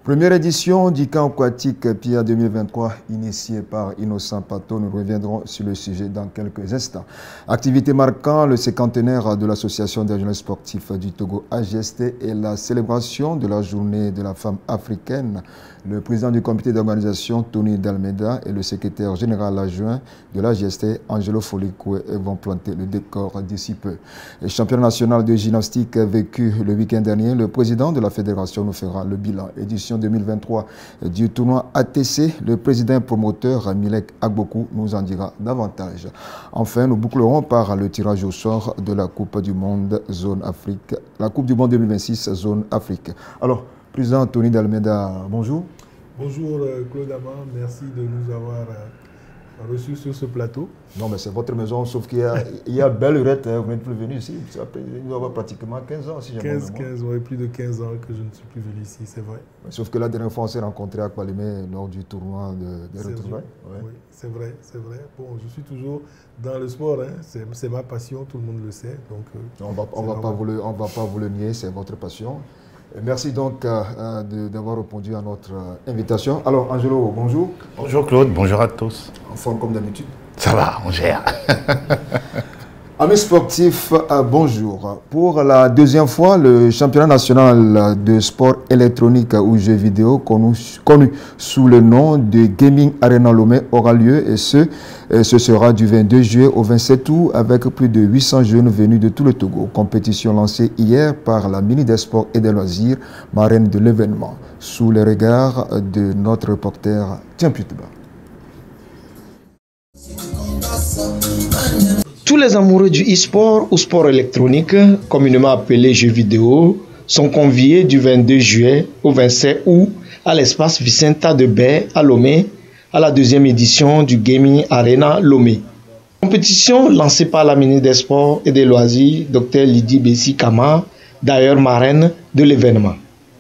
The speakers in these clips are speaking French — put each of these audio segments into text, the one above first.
Première édition du camp aquatique Pierre 2023, initié par Innocent Pato. Nous reviendrons sur le sujet dans quelques instants. Activité marquant le cinquantenaire de l'Association des jeunes sportifs du Togo AGST et la célébration de la journée de la femme africaine. Le président du comité d'organisation, Tony Dalmeida, et le secrétaire général adjoint de l'AGST, Angelo Folikwe, vont planter le décor d'ici peu. Le championnat national de gymnastique vécu le week-end dernier, le président de la fédération nous fera le bilan. Édition 2023 du tournoi ATC, le président promoteur Milek Agbokou nous en dira davantage. Enfin, nous bouclerons par le tirage au sort de la Coupe du Monde Zone Afrique, la Coupe du Monde 2026 Zone Afrique. Alors, président Tony Dalmeida, bonjour. Bonjour Claude Amand, merci de nous avoir reçus sur ce plateau. Non, mais c'est votre maison, sauf qu'il y a belle lurette, vous n'êtes plus venu ici. Il doit avoir pratiquement 15 ans, si j'ai 15, oui, plus de 15 ans que je ne suis plus venu ici, c'est vrai. Sauf que la dernière fois, on s'est rencontrés à Kwalimé lors du tournoi des retrouvailles. Oui, c'est vrai, c'est vrai. Bon, je suis toujours dans le sport, hein. C'est ma passion, tout le monde le sait. Donc, on va pas vous le nier, c'est votre passion. Merci donc d'avoir répondu à notre invitation. Alors, Angelo, bonjour. Bonjour Claude, bonjour à tous. En forme comme d'habitude? Ça va, on gère. Amis sportifs, bonjour. Pour la deuxième fois, le championnat national de sport électronique ou jeux vidéo, connu sous le nom de Gaming Arena Lomé, aura lieu et ce sera du 22 juillet au 27 août avec plus de 800 jeunes venus de tout le Togo. Compétition lancée hier par la ministre des Sports et des Loisirs, marraine de l'événement, sous les regards de notre reporter Tiens Putba. Tous les amoureux du e-sport ou sport électronique, communément appelé jeux vidéo, sont conviés du 22 juillet au 27 août à l'espace Vicenta de Baie à Lomé, à la deuxième édition du Gaming Arena Lomé. Compétition lancée par la ministre des Sports et des Loisirs, Dr Lydie Bessi Kama, d'ailleurs marraine de l'événement.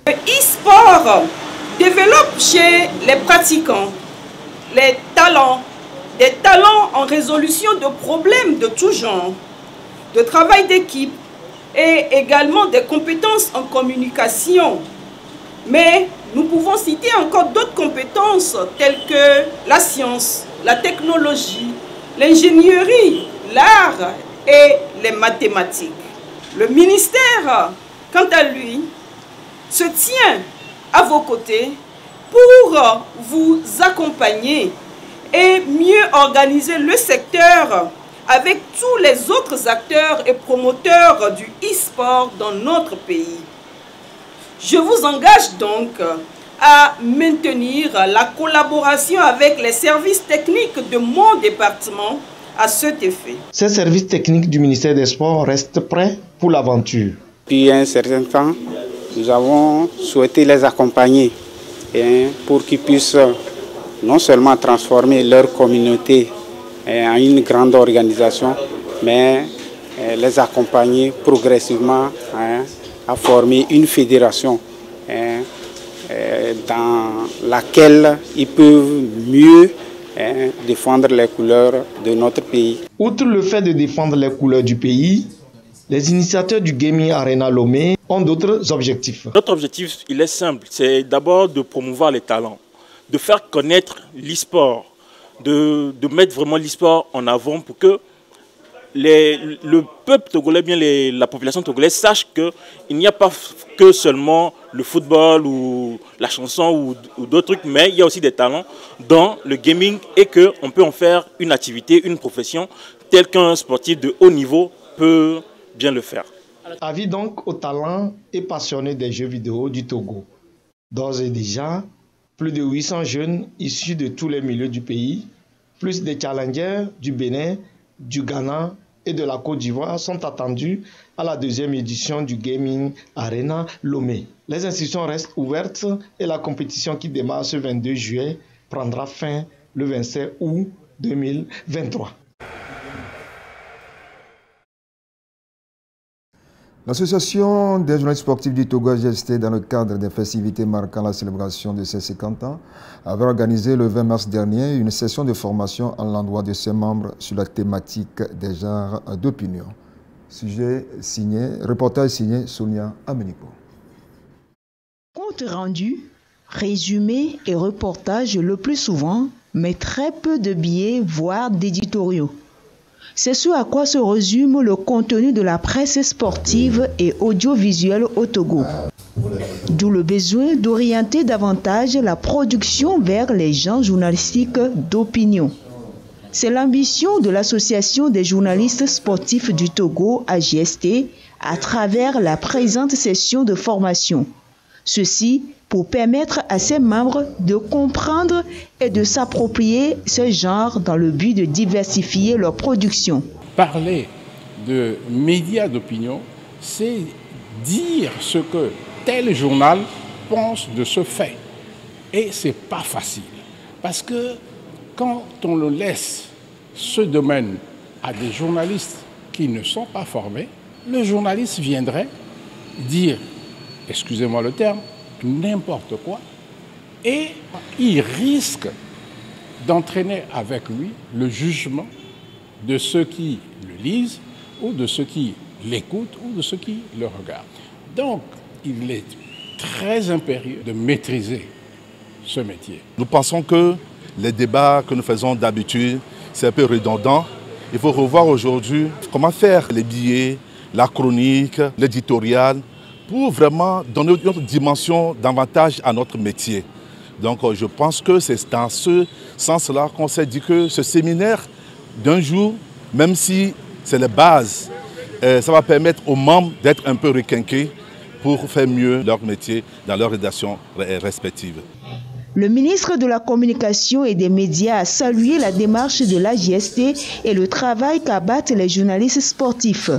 Le e-sport développe chez les pratiquants les talents, des talents en résolution de problèmes de tout genre, de travail d'équipe et également des compétences en communication. Mais nous pouvons citer encore d'autres compétences telles que la science, la technologie, l'ingénierie, l'art et les mathématiques. Le ministère, quant à lui, se tient à vos côtés pour vous accompagner et mieux organiser le secteur avec tous les autres acteurs et promoteurs du e-sport dans notre pays. Je vous engage donc à maintenir la collaboration avec les services techniques de mon département à cet effet. Ces services techniques du ministère des Sports restent prêts pour l'aventure. Depuis un certain temps, nous avons souhaité les accompagner pour qu'ils puissent non seulement transformer leur communauté en une grande organisation, mais les accompagner progressivement à former une fédération dans laquelle ils peuvent mieux défendre les couleurs de notre pays. Outre le fait de défendre les couleurs du pays, les initiateurs du Gaming Arena Lomé ont d'autres objectifs. Notre objectif, il est simple, c'est d'abord de promouvoir les talents, de faire connaître l'e-sport, de mettre vraiment l'e-sport en avant pour que le peuple togolais, bien la population togolaise sache qu'il n'y a pas que seulement le football ou la chanson ou d'autres trucs, mais il y a aussi des talents dans le gaming et qu'on peut en faire une activité, une profession telle qu'un sportif de haut niveau peut bien le faire. Avis donc aux talents et passionnés des jeux vidéo du Togo. D'ores et déjà, plus de 800 jeunes issus de tous les milieux du pays, plus des challengers du Bénin, du Ghana et de la Côte d'Ivoire sont attendus à la deuxième édition du Gaming Arena Lomé. Les inscriptions restent ouvertes et la compétition qui démarre ce 22 juillet prendra fin le 27 août 2023. L'association des journalistes sportifs du Togo AGST, dans le cadre des festivités marquant la célébration de ses 50 ans, avait organisé le 20 mars dernier une session de formation à l'endroit de ses membres sur la thématique des genres d'opinion. Reportage signé Sonia Ameniko. Compte rendu Résumés et reportages le plus souvent, mais très peu de billets, voire d'éditoriaux. C'est ce à quoi se résume le contenu de la presse sportive et audiovisuelle au Togo. D'où le besoin d'orienter davantage la production vers les genres journalistiques d'opinion. C'est l'ambition de l'Association des journalistes sportifs du Togo, AJST, à travers la présente session de formation. Ceci pour permettre à ses membres de comprendre et de s'approprier ce genre dans le but de diversifier leur production. Parler de médias d'opinion, c'est dire ce que tel journal pense de ce fait. Et ce n'est pas facile. Parce que quand on le laisse ce domaine à des journalistes qui ne sont pas formés, le journaliste viendrait dire, excusez-moi le terme, n'importe quoi, et il risque d'entraîner avec lui le jugement de ceux qui le lisent, ou de ceux qui l'écoutent, ou de ceux qui le regardent. Donc, il est très impérieux de maîtriser ce métier. Nous pensons que les débats que nous faisons d'habitude, c'est un peu redondant. Il faut revoir aujourd'hui comment faire les billets, la chronique, l'éditorial, pour vraiment donner une autre dimension davantage à notre métier. Donc je pense que c'est dans ce sens-là qu'on s'est dit que ce séminaire d'un jour, même si c'est les bases, ça va permettre aux membres d'être un peu requinqués pour faire mieux leur métier dans leurs rédactions respectives. Le ministre de la Communication et des Médias a salué la démarche de l'AJST et le travail qu'abattent les journalistes sportifs.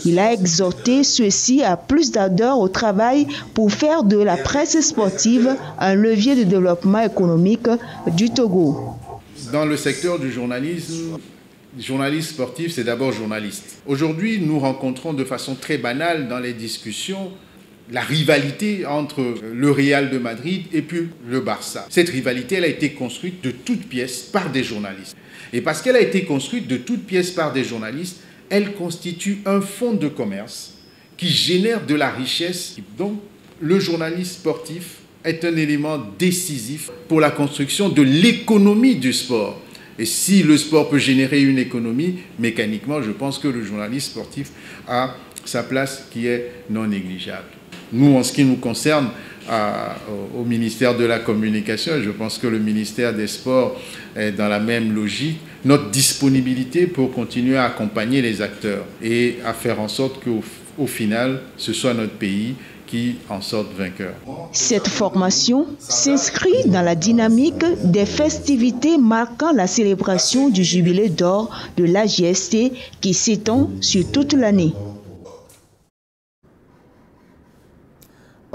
Il a exhorté ceux-ci à plus d'ardeur au travail pour faire de la presse sportive un levier de développement économique du Togo. Dans le secteur du journalisme, journaliste sportif, c'est d'abord journaliste. Aujourd'hui, nous rencontrons de façon très banale dans les discussions la rivalité entre le Real de Madrid et puis le Barça. Cette rivalité, elle a été construite de toutes pièces par des journalistes. Et parce qu'elle a été construite de toutes pièces par des journalistes, elle constitue un fonds de commerce qui génère de la richesse. Donc, le journaliste sportif est un élément décisif pour la construction de l'économie du sport. Et si le sport peut générer une économie, mécaniquement, je pense que le journaliste sportif a sa place qui est non négligeable. Nous, en ce qui nous concerne, au ministère de la Communication, je pense que le ministère des Sports est dans la même logique, notre disponibilité pour continuer à accompagner les acteurs et à faire en sorte qu'au final, ce soit notre pays qui en sorte vainqueur. Cette formation s'inscrit dans la dynamique des festivités marquant la célébration du jubilé d'or de l'AJST qui s'étend sur toute l'année.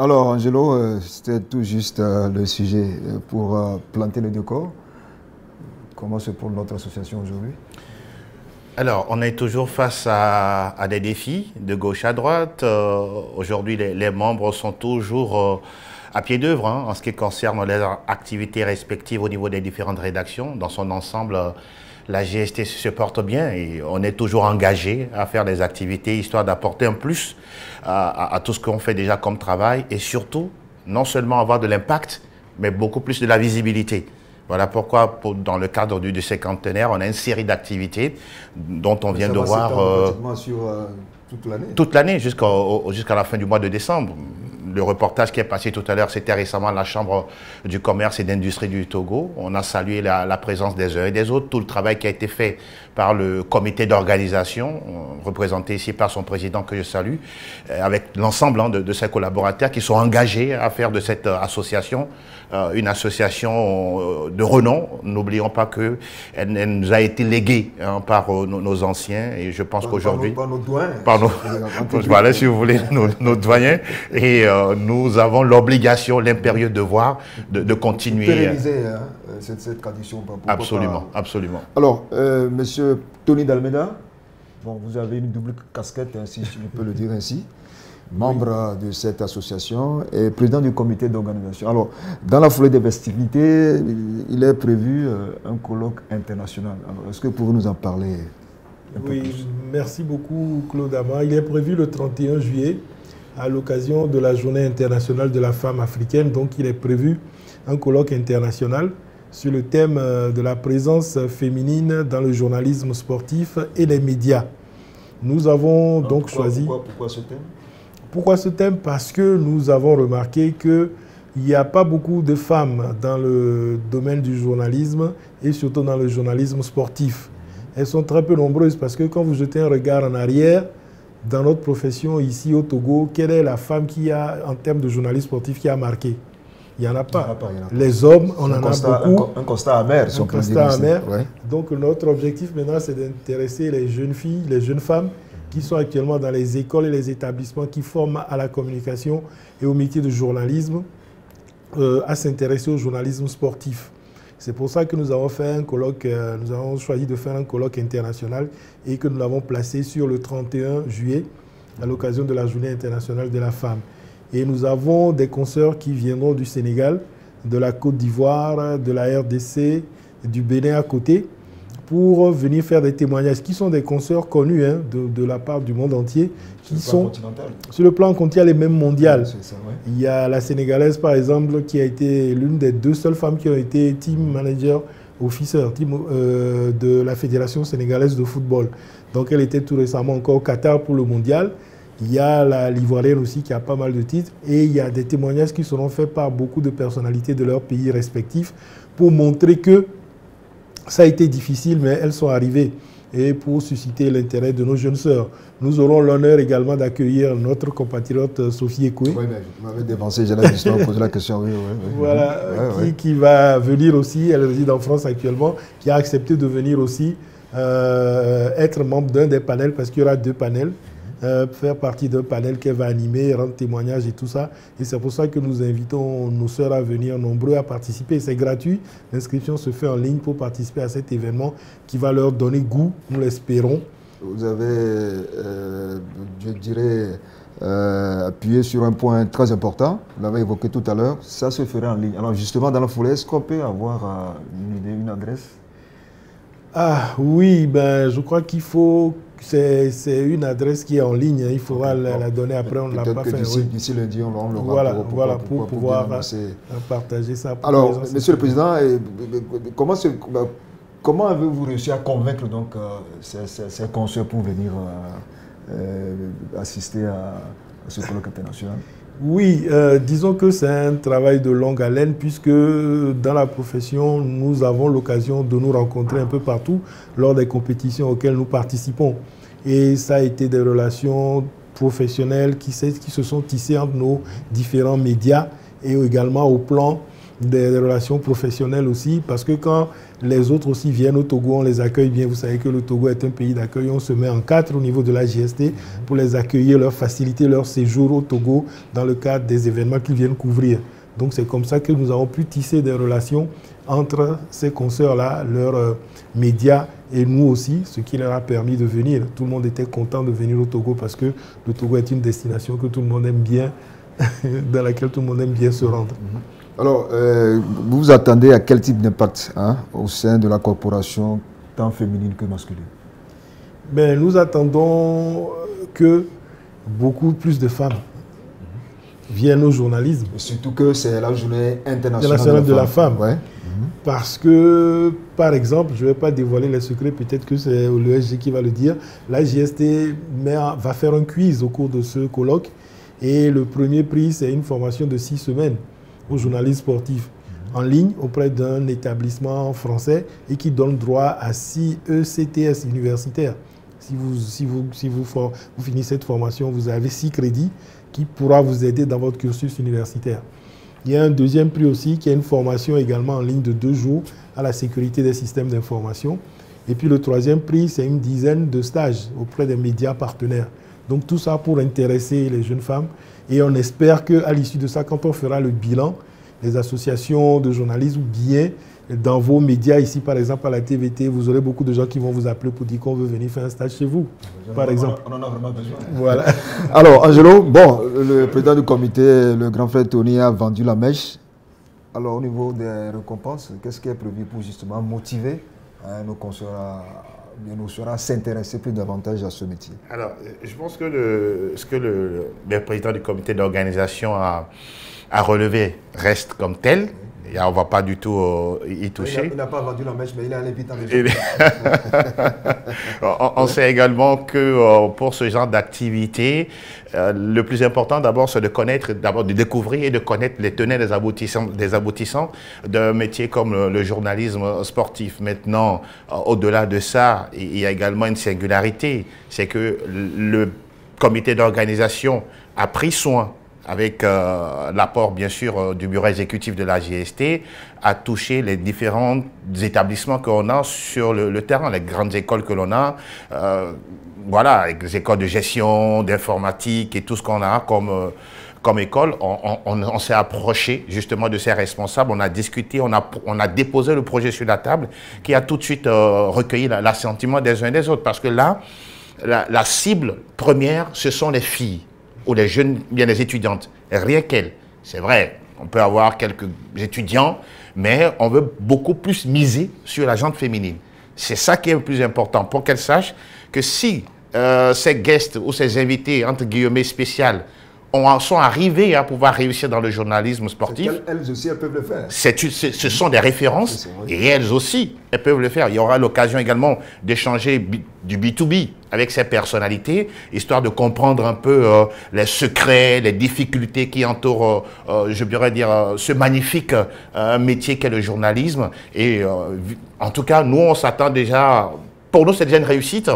Alors, Angelo, c'était tout juste le sujet pour planter le décor. Comment se porte notre association aujourd'hui? Alors, on est toujours face à des défis de gauche à droite. Aujourd'hui, les membres sont toujours à pied d'œuvre en ce qui concerne leurs activités respectives au niveau des différentes rédactions. Dans son ensemble, la GST se porte bien et on est toujours engagé à faire des activités histoire d'apporter un plus à tout ce qu'on fait déjà comme travail et surtout, non seulement avoir de l'impact, mais beaucoup plus de la visibilité. Voilà pourquoi, dans le cadre du cinquantenaire, on a une série d'activités dont on vient de voir... pratiquement sur toute l'année. Toute l'année, jusqu'à la fin du mois de décembre. Le reportage qui est passé tout à l'heure, c'était récemment à la Chambre du commerce et d'industrie du Togo. On a salué la présence des uns et des autres, tout le travail qui a été fait par le comité d'organisation, représenté ici par son président que je salue, avec l'ensemble de ses collaborateurs qui sont engagés à faire de cette association une association de renom. N'oublions pas qu'elle nous a été léguée par nos anciens et je pense qu'aujourd'hui... Par nos doyens. Voilà, si vous voulez, nos doyens. Et nous avons l'obligation, l'impérieux devoir de continuer. Pérenniser cette tradition. Absolument, absolument. Alors, monsieur Tony Dalmeda, bon, vous avez une double casquette, si je peux le dire ainsi, membre de cette association et président du comité d'organisation. Alors, dans la foulée des festivités, il est prévu un colloque international. Est-ce que vous pouvez nous en parler un peu plus? Merci beaucoup Claude Ama. Il est prévu le 31 juillet à l'occasion de la Journée internationale de la femme africaine. Donc, il est prévu un colloque international sur le thème de la présence féminine dans le journalisme sportif et les médias. Nous avons donc choisi... Pourquoi ce thème? Pourquoi ce thème? Parce que nous avons remarqué qu'il n'y a pas beaucoup de femmes dans le domaine du journalisme et surtout dans le journalisme sportif. Elles sont très peu nombreuses parce que quand vous jetez un regard en arrière, dans notre profession ici au Togo, quelle est la femme qui a, en termes de journalisme sportif, qui a marqué? Il n'y en a pas. Les hommes, on en a beaucoup. Un constat amer, si on peut dire. Un constat amer. Ouais. Donc notre objectif maintenant, c'est d'intéresser les jeunes filles, les jeunes femmes qui sont actuellement dans les écoles et les établissements qui forment à la communication et au métier de journalisme, à s'intéresser au journalisme sportif. C'est pour ça que nous avons fait un colloque, nous avons choisi de faire un colloque international et que nous l'avons placé sur le 31 juillet à l'occasion de la Journée internationale de la femme. Et nous avons des consoeurs qui viendront du Sénégal, de la Côte d'Ivoire, de la RDC, du Bénin à côté, pour venir faire des témoignages, qui sont des consoeurs connus de la part du monde entier, qui sont sur le plan continental et même mondial. Ça, ouais. Il y a la Sénégalaise, par exemple, qui a été l'une des 2 seules femmes qui ont été team manager officer de la Fédération sénégalaise de football. Donc elle était tout récemment encore au Qatar pour le mondial. Il y a l'Ivoirienne aussi qui a pas mal de titres et il y a des témoignages qui seront faits par beaucoup de personnalités de leurs pays respectifs pour montrer que ça a été difficile, mais elles sont arrivées. Et pour susciter l'intérêt de nos jeunes sœurs. Nous aurons l'honneur également d'accueillir notre compatriote Sophie Ekoué. Oui, mais vous m'avez dévancé, j'allais justement poser la question. Oui, oui. Voilà, qui va venir aussi, elle réside en France actuellement, qui a accepté de venir aussi être membre d'un des panels, parce qu'il y aura 2 panels. Faire partie d'un panel qu'elle va animer, rendre témoignage et tout ça. Et c'est pour ça que nous invitons nos sœurs à venir nombreux à participer. C'est gratuit. L'inscription se fait en ligne pour participer à cet événement qui va leur donner goût, nous l'espérons. Vous avez, je dirais, appuyé sur un point très important. Vous l'avez évoqué tout à l'heure. Ça se ferait en ligne. Alors justement, dans la foulée, est-ce qu'on peut avoir une idée, une adresse? Ah oui, ben, je crois qu'il faut... C'est une adresse qui est en ligne, il faudra la donner après, on ne l'a pas fait. D'ici lundi, on l'aura pour pouvoir partager ça. Alors, Monsieur le Président, comment avez-vous réussi à convaincre donc, ces consoeurs pour venir assister à ce colloque international? Oui, disons que c'est un travail de longue haleine puisque dans la profession, nous avons l'occasion de nous rencontrer un peu partout lors des compétitions auxquelles nous participons. Et ça a été des relations professionnelles qui se sont tissées entre nos différents médias et également au plan des relations professionnelles aussi, parce que quand les autres aussi viennent au Togo, on les accueille bien. Vous savez que le Togo est un pays d'accueil. On se met en 4 au niveau de la JST pour les accueillir, leur faciliter leur séjour au Togo dans le cadre des événements qu'ils viennent couvrir. Donc c'est comme ça que nous avons pu tisser des relations entre ces consoeurs-là, leurs médias et nous aussi, ce qui leur a permis de venir. Tout le monde était content de venir au Togo parce que le Togo est une destination que tout le monde aime bien, dans laquelle tout le monde aime bien se rendre. Alors, vous vous attendez à quel type d'impact au sein de la corporation, tant féminine que masculine? Ben, nous attendons que beaucoup plus de femmes viennent au journalisme. Et surtout que c'est la journée internationale de la femme. Ouais. Parce que, par exemple, je ne vais pas dévoiler les secrets, peut-être que c'est l'ESG qui va le dire, la JST va faire un quiz au cours de ce colloque et le premier prix, c'est une formation de 6 semaines au journalisme sportif en ligne auprès d'un établissement français et qui donne droit à 6 ECTS universitaires. Si vous finissez cette formation, vous avez 6 crédits qui pourra vous aider dans votre cursus universitaire. Il y a un deuxième prix aussi qui est une formation également en ligne de 2 jours à la sécurité des systèmes d'information. Et puis le troisième prix, c'est une dizaine de stages auprès des médias partenaires. Donc tout ça pour intéresser les jeunes femmes. Et on espère qu'à l'issue de ça, quand on fera le bilan, les associations de journalistes ou bien dans vos médias, ici par exemple à la TVT, vous aurez beaucoup de gens qui vont vous appeler pour dire qu'on veut venir faire un stage chez vous, par exemple. On en a vraiment besoin. Voilà. Alors Angelo, bon, le président du comité, le grand frère Tony, a vendu la mèche. Alors au niveau des récompenses, qu'est-ce qui est prévu pour justement motiver nos consoeurs à s'intéresser plus davantage à ce métier? Alors, je pense que ce que le président du comité d'organisation a relevé reste comme tel. Et on ne va pas du tout y toucher. Il n'a pas vendu la mèche, mais il est allé vite en On sait également que pour ce genre d'activité, le plus important d'abord, c'est de connaître, d'abord de découvrir et de connaître les tenants des aboutissants d'un métier comme le journalisme sportif. Maintenant, au-delà de ça, il y a également une singularité, c'est que le comité d'organisation a pris soin, avec l'apport bien sûr du bureau exécutif de la GST, à toucher les différents établissements qu'on a sur le terrain, les grandes écoles que l'on a, voilà, les écoles de gestion, d'informatique et tout ce qu'on a comme école. On s'est approché justement de ces responsables, on a discuté, on a déposé le projet sur la table qui a tout de suite recueilli l'assentiment des uns et des autres, parce que là, la cible première, ce sont les filles ou les jeunes, bien les étudiantes, rien qu'elles. C'est vrai, on peut avoir quelques étudiants, mais on veut beaucoup plus miser sur la gente féminine. C'est ça qui est le plus important, pour qu'elles sachent que si ces guests ou ces invités, entre guillemets, spéciales, sont arrivés à pouvoir réussir dans le journalisme sportif. Elles aussi, elles peuvent le faire. Ce sont des références et elles aussi, elles peuvent le faire. Il y aura l'occasion également d'échanger du B2B avec ces personnalités, histoire de comprendre un peu les secrets, les difficultés qui entourent, je pourrais dire, ce magnifique métier qu'est le journalisme. Et en tout cas, nous, on s'attend déjà, pour nous, c'est déjà une réussite.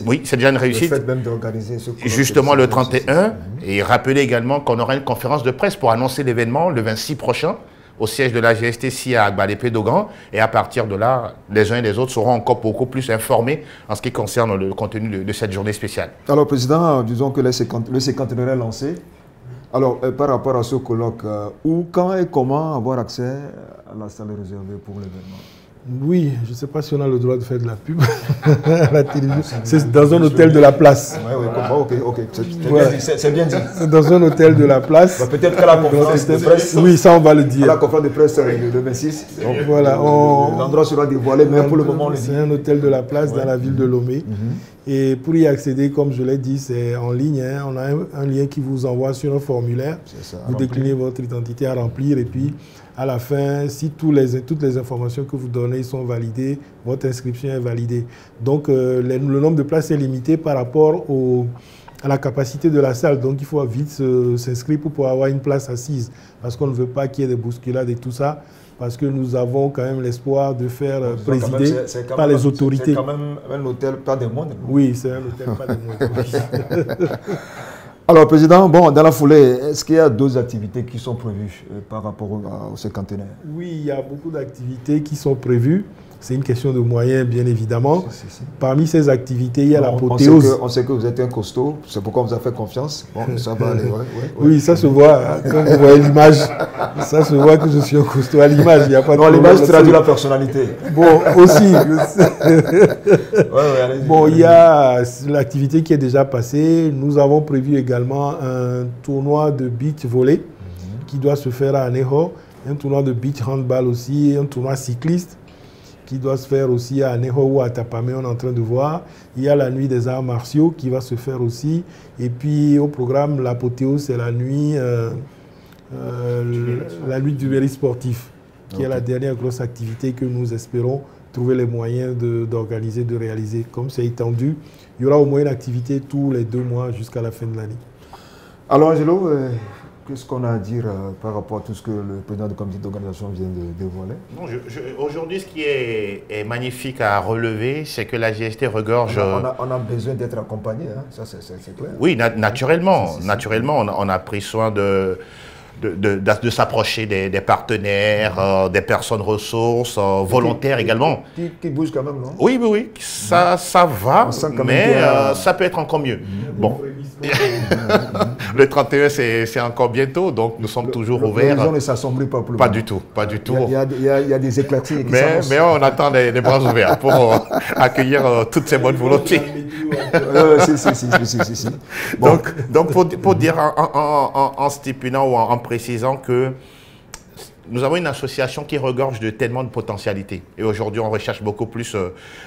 Oui, c'est déjà une réussite. Le fait même d'organiser ce colloque, justement le 31, et rappeler également qu'on aura une conférence de presse pour annoncer l'événement le 26 prochain au siège de la GST à Agbalépé-Dogan, et à partir de là, les uns et les autres seront encore beaucoup plus informés en ce qui concerne le contenu de cette journée spéciale. Alors, Président, disons que le cinquantenaire est lancé. Alors, par rapport à ce colloque, où, quand et comment avoir accès à la salle réservée pour l'événement? Oui, je ne sais pas si on a le droit de faire de la pub à la télévision. C'est dans un hôtel de la place. Oui, ok. C'est bien dit. C'est dans un hôtel de la place. Bah, peut-être qu'à la conférence de presse. Oui, ça on va le dire. À la conférence de presse le 26. Donc, voilà, l'endroit sera dévoilé, mais pour le moment, c'est un hôtel de la place dans la ville de Lomé. Et pour y accéder, comme je l'ai dit, c'est en ligne. Hein. On a un lien qui vous envoie sur un formulaire. Vous déclinez votre identité à remplir et puis à la fin, si toutes les informations que vous donnez sont validées, votre inscription est validée. Donc, le nombre de places est limité par rapport à la capacité de la salle. Donc, il faut vite s'inscrire pour pouvoir avoir une place assise. Parce qu'on ne veut pas qu'il y ait des bousculades et tout ça. Parce que nous avons quand même l'espoir de faire présider par les autorités. C'est quand même un hôtel pas des moindres. Oui, c'est un hôtel pas des moindres. Alors, Président, bon, dans la foulée, est-ce qu'il y a d'autres activités qui sont prévues par rapport au cinquantenaire? Oui, il y a beaucoup d'activités qui sont prévues. C'est une question de moyens, bien évidemment. Parmi ces activités, il y a l'apothéose. On sait que vous êtes un costaud, c'est pourquoi on vous a fait confiance. Bon, ça va aller, Oui, ça se voit. Quand vous voyez l'image, ça se voit que je suis un costaud à l'image. Il n'y a pas de non, l'image traduit la personnalité. Bon, aussi. Bon, il y a l'activité qui est déjà passée. Nous avons prévu également un tournoi de beach volley qui doit se faire à Aného, un tournoi de beach handball aussi, un tournoi cycliste qui doit se faire aussi à Aného ou à Tapamé, on est en train de voir. Il y a la nuit des arts martiaux qui va se faire aussi. Et puis au programme, l'apothéose, c'est la nuit du mérite sportif, qui est la dernière grosse activité que nous espérons trouver les moyens d'organiser, de réaliser. Comme c'est étendu, il y aura au moins une activité tous les 2 mois jusqu'à la fin de l'année. Alors Angelo, qu'est-ce qu'on a à dire par rapport à tout ce que le président du comité d'organisation vient de dévoiler? Aujourd'hui, ce qui est magnifique à relever, c'est que la GST regorge... On a besoin d'être accompagné, hein? Ça c'est clair. Oui, naturellement. Naturellement, on a pris soin de s'approcher des partenaires, des personnes ressources, volontaires également. Qui bougent quand même, non? Oui. Ça va, mais ça peut être encore mieux. Bon. Le 31, c'est encore bientôt, donc nous sommes toujours ouverts. L'horizon ne s'assombrit pas plus. Pas du tout, pas du tout. Il y a des éclaircies qui mais on attend les bras ouverts pour accueillir toutes ces bonnes volontés. Si. Donc pour dire en stipulant ou en précisant que nous avons une association qui regorge de tellement de potentialités. Et aujourd'hui, on recherche beaucoup plus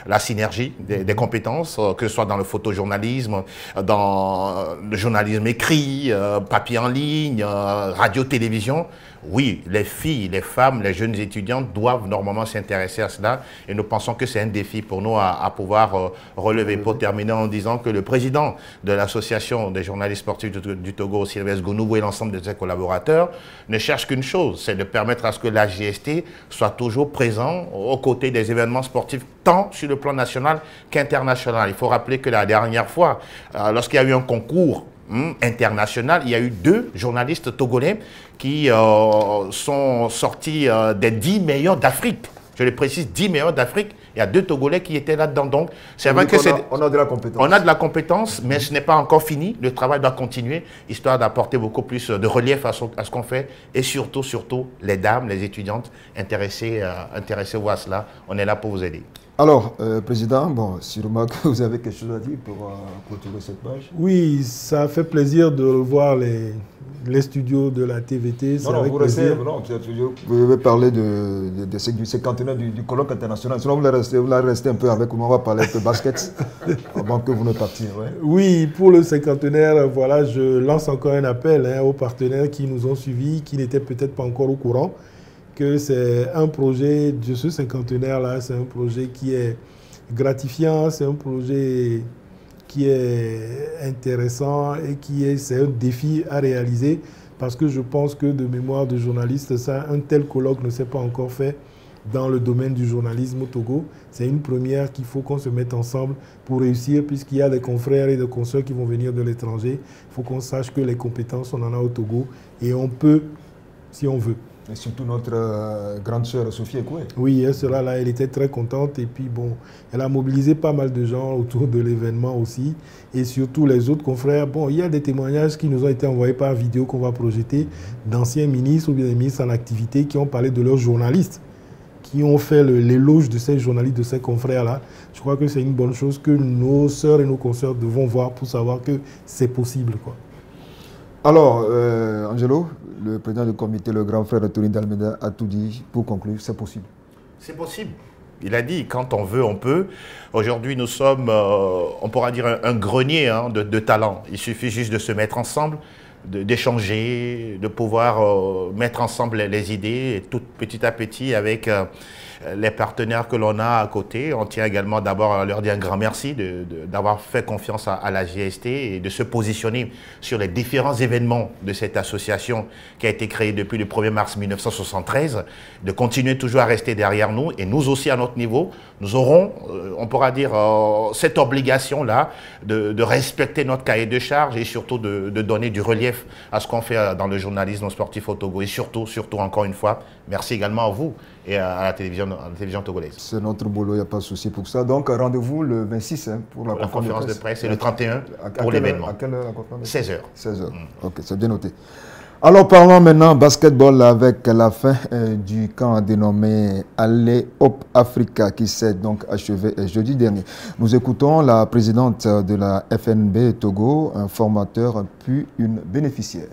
la synergie des compétences, que ce soit dans le photojournalisme, dans le journalisme écrit, papier en ligne, radio, télévision. oui, les filles, les femmes, les jeunes étudiantes doivent normalement s'intéresser à cela et nous pensons que c'est un défi pour nous à pouvoir relever. Pour terminer en disant que le président de l'association des journalistes sportifs du Togo, Sylvestre Gounoubou, et l'ensemble de ses collaborateurs ne cherchent qu'une chose, c'est de permettre à ce que la GST soit toujours présent aux côtés des événements sportifs, tant sur le plan national qu'international. Il faut rappeler que la dernière fois, lorsqu'il y a eu un concours international, il y a eu 2 journalistes togolais qui sont sortis des 10 meilleurs d'Afrique. Je le précise, 10 meilleurs d'Afrique. Il y a 2 Togolais qui étaient là-dedans. Donc, c'est vrai que on a de la compétence. On a de la compétence, mais ce n'est pas encore fini. Le travail doit continuer, histoire d'apporter beaucoup plus de relief à ce qu'on fait. Et surtout, les dames, les étudiantes intéressez-vous à cela. On est là pour vous aider. Alors, Président, bon, sûrement que vous avez quelque chose à dire pour clôturer cette page. Oui, ça fait plaisir de revoir les studios de la TVT. Non, vous restez, vous pouvez parler du cinquantenaire du colloque international. Sinon, vous restez un peu avec nous, on va parler un peu basket avant que vous ne partiez. Ouais. Oui, pour le cinquantenaire, voilà, je lance encore un appel aux partenaires qui nous ont suivis, qui n'étaient peut-être pas encore au courant, que c'est un projet de ce cinquantenaire-là, c'est un projet qui est gratifiant, c'est un projet qui est intéressant et c'est un défi à réaliser parce que je pense que de mémoire de journaliste, un tel colloque ne s'est pas encore fait dans le domaine du journalisme au Togo. C'est une première qu'il faut qu'on se mette ensemble pour réussir puisqu'il y a des confrères et des consoeurs qui vont venir de l'étranger. Il faut qu'on sache que les compétences, on en a au Togo et on peut, si on veut. Et surtout notre grande sœur Sophie Ekoué. Oui, elle sera là, elle était très contente et puis bon, elle a mobilisé pas mal de gens autour de l'événement aussi et surtout les autres confrères. Bon, il y a des témoignages qui nous ont été envoyés par vidéo qu'on va projeter d'anciens ministres ou bien des ministres en activité qui ont parlé de leurs journalistes, qui ont fait l'éloge de ces journalistes, de ces confrères-là. Je crois que c'est une bonne chose que nos sœurs et nos consoeurs devront voir pour savoir que c'est possible, quoi. Alors, Angelo, le président du comité, le grand frère Tony Dalmeda, a tout dit. Pour conclure, c'est possible. C'est possible. Il a dit, quand on veut, on peut. Aujourd'hui, nous sommes, on pourra dire, un grenier de talents. Il suffit juste de se mettre ensemble, d'échanger, de pouvoir mettre ensemble les idées, et tout petit à petit, avec les partenaires que l'on a à côté. On tient également d'abord à leur dire un grand merci d'avoir fait confiance à la GST et de se positionner sur les différents événements de cette association qui a été créée depuis le 1er mars 1973, de continuer toujours à rester derrière nous et nous aussi à notre niveau, nous aurons, on pourra dire, cette obligation-là de respecter notre cahier de charge et surtout de donner du relief à ce qu'on fait dans le journalisme sportif au Togo. Et surtout, encore une fois, merci également à vous et à la télévision togolaise. C'est notre boulot, il n'y a pas de souci pour ça. Donc rendez-vous le 26 pour la conférence de presse et le 31 pour l'événement. À quelle heure la conférence? 16h. 16h. Ok, c'est bien noté. Alors parlons maintenant basketball avec la fin du camp dénommé Allez Hop Africa qui s'est donc achevé jeudi dernier. Nous écoutons la présidente de la FNB Togo, un formateur puis une bénéficiaire.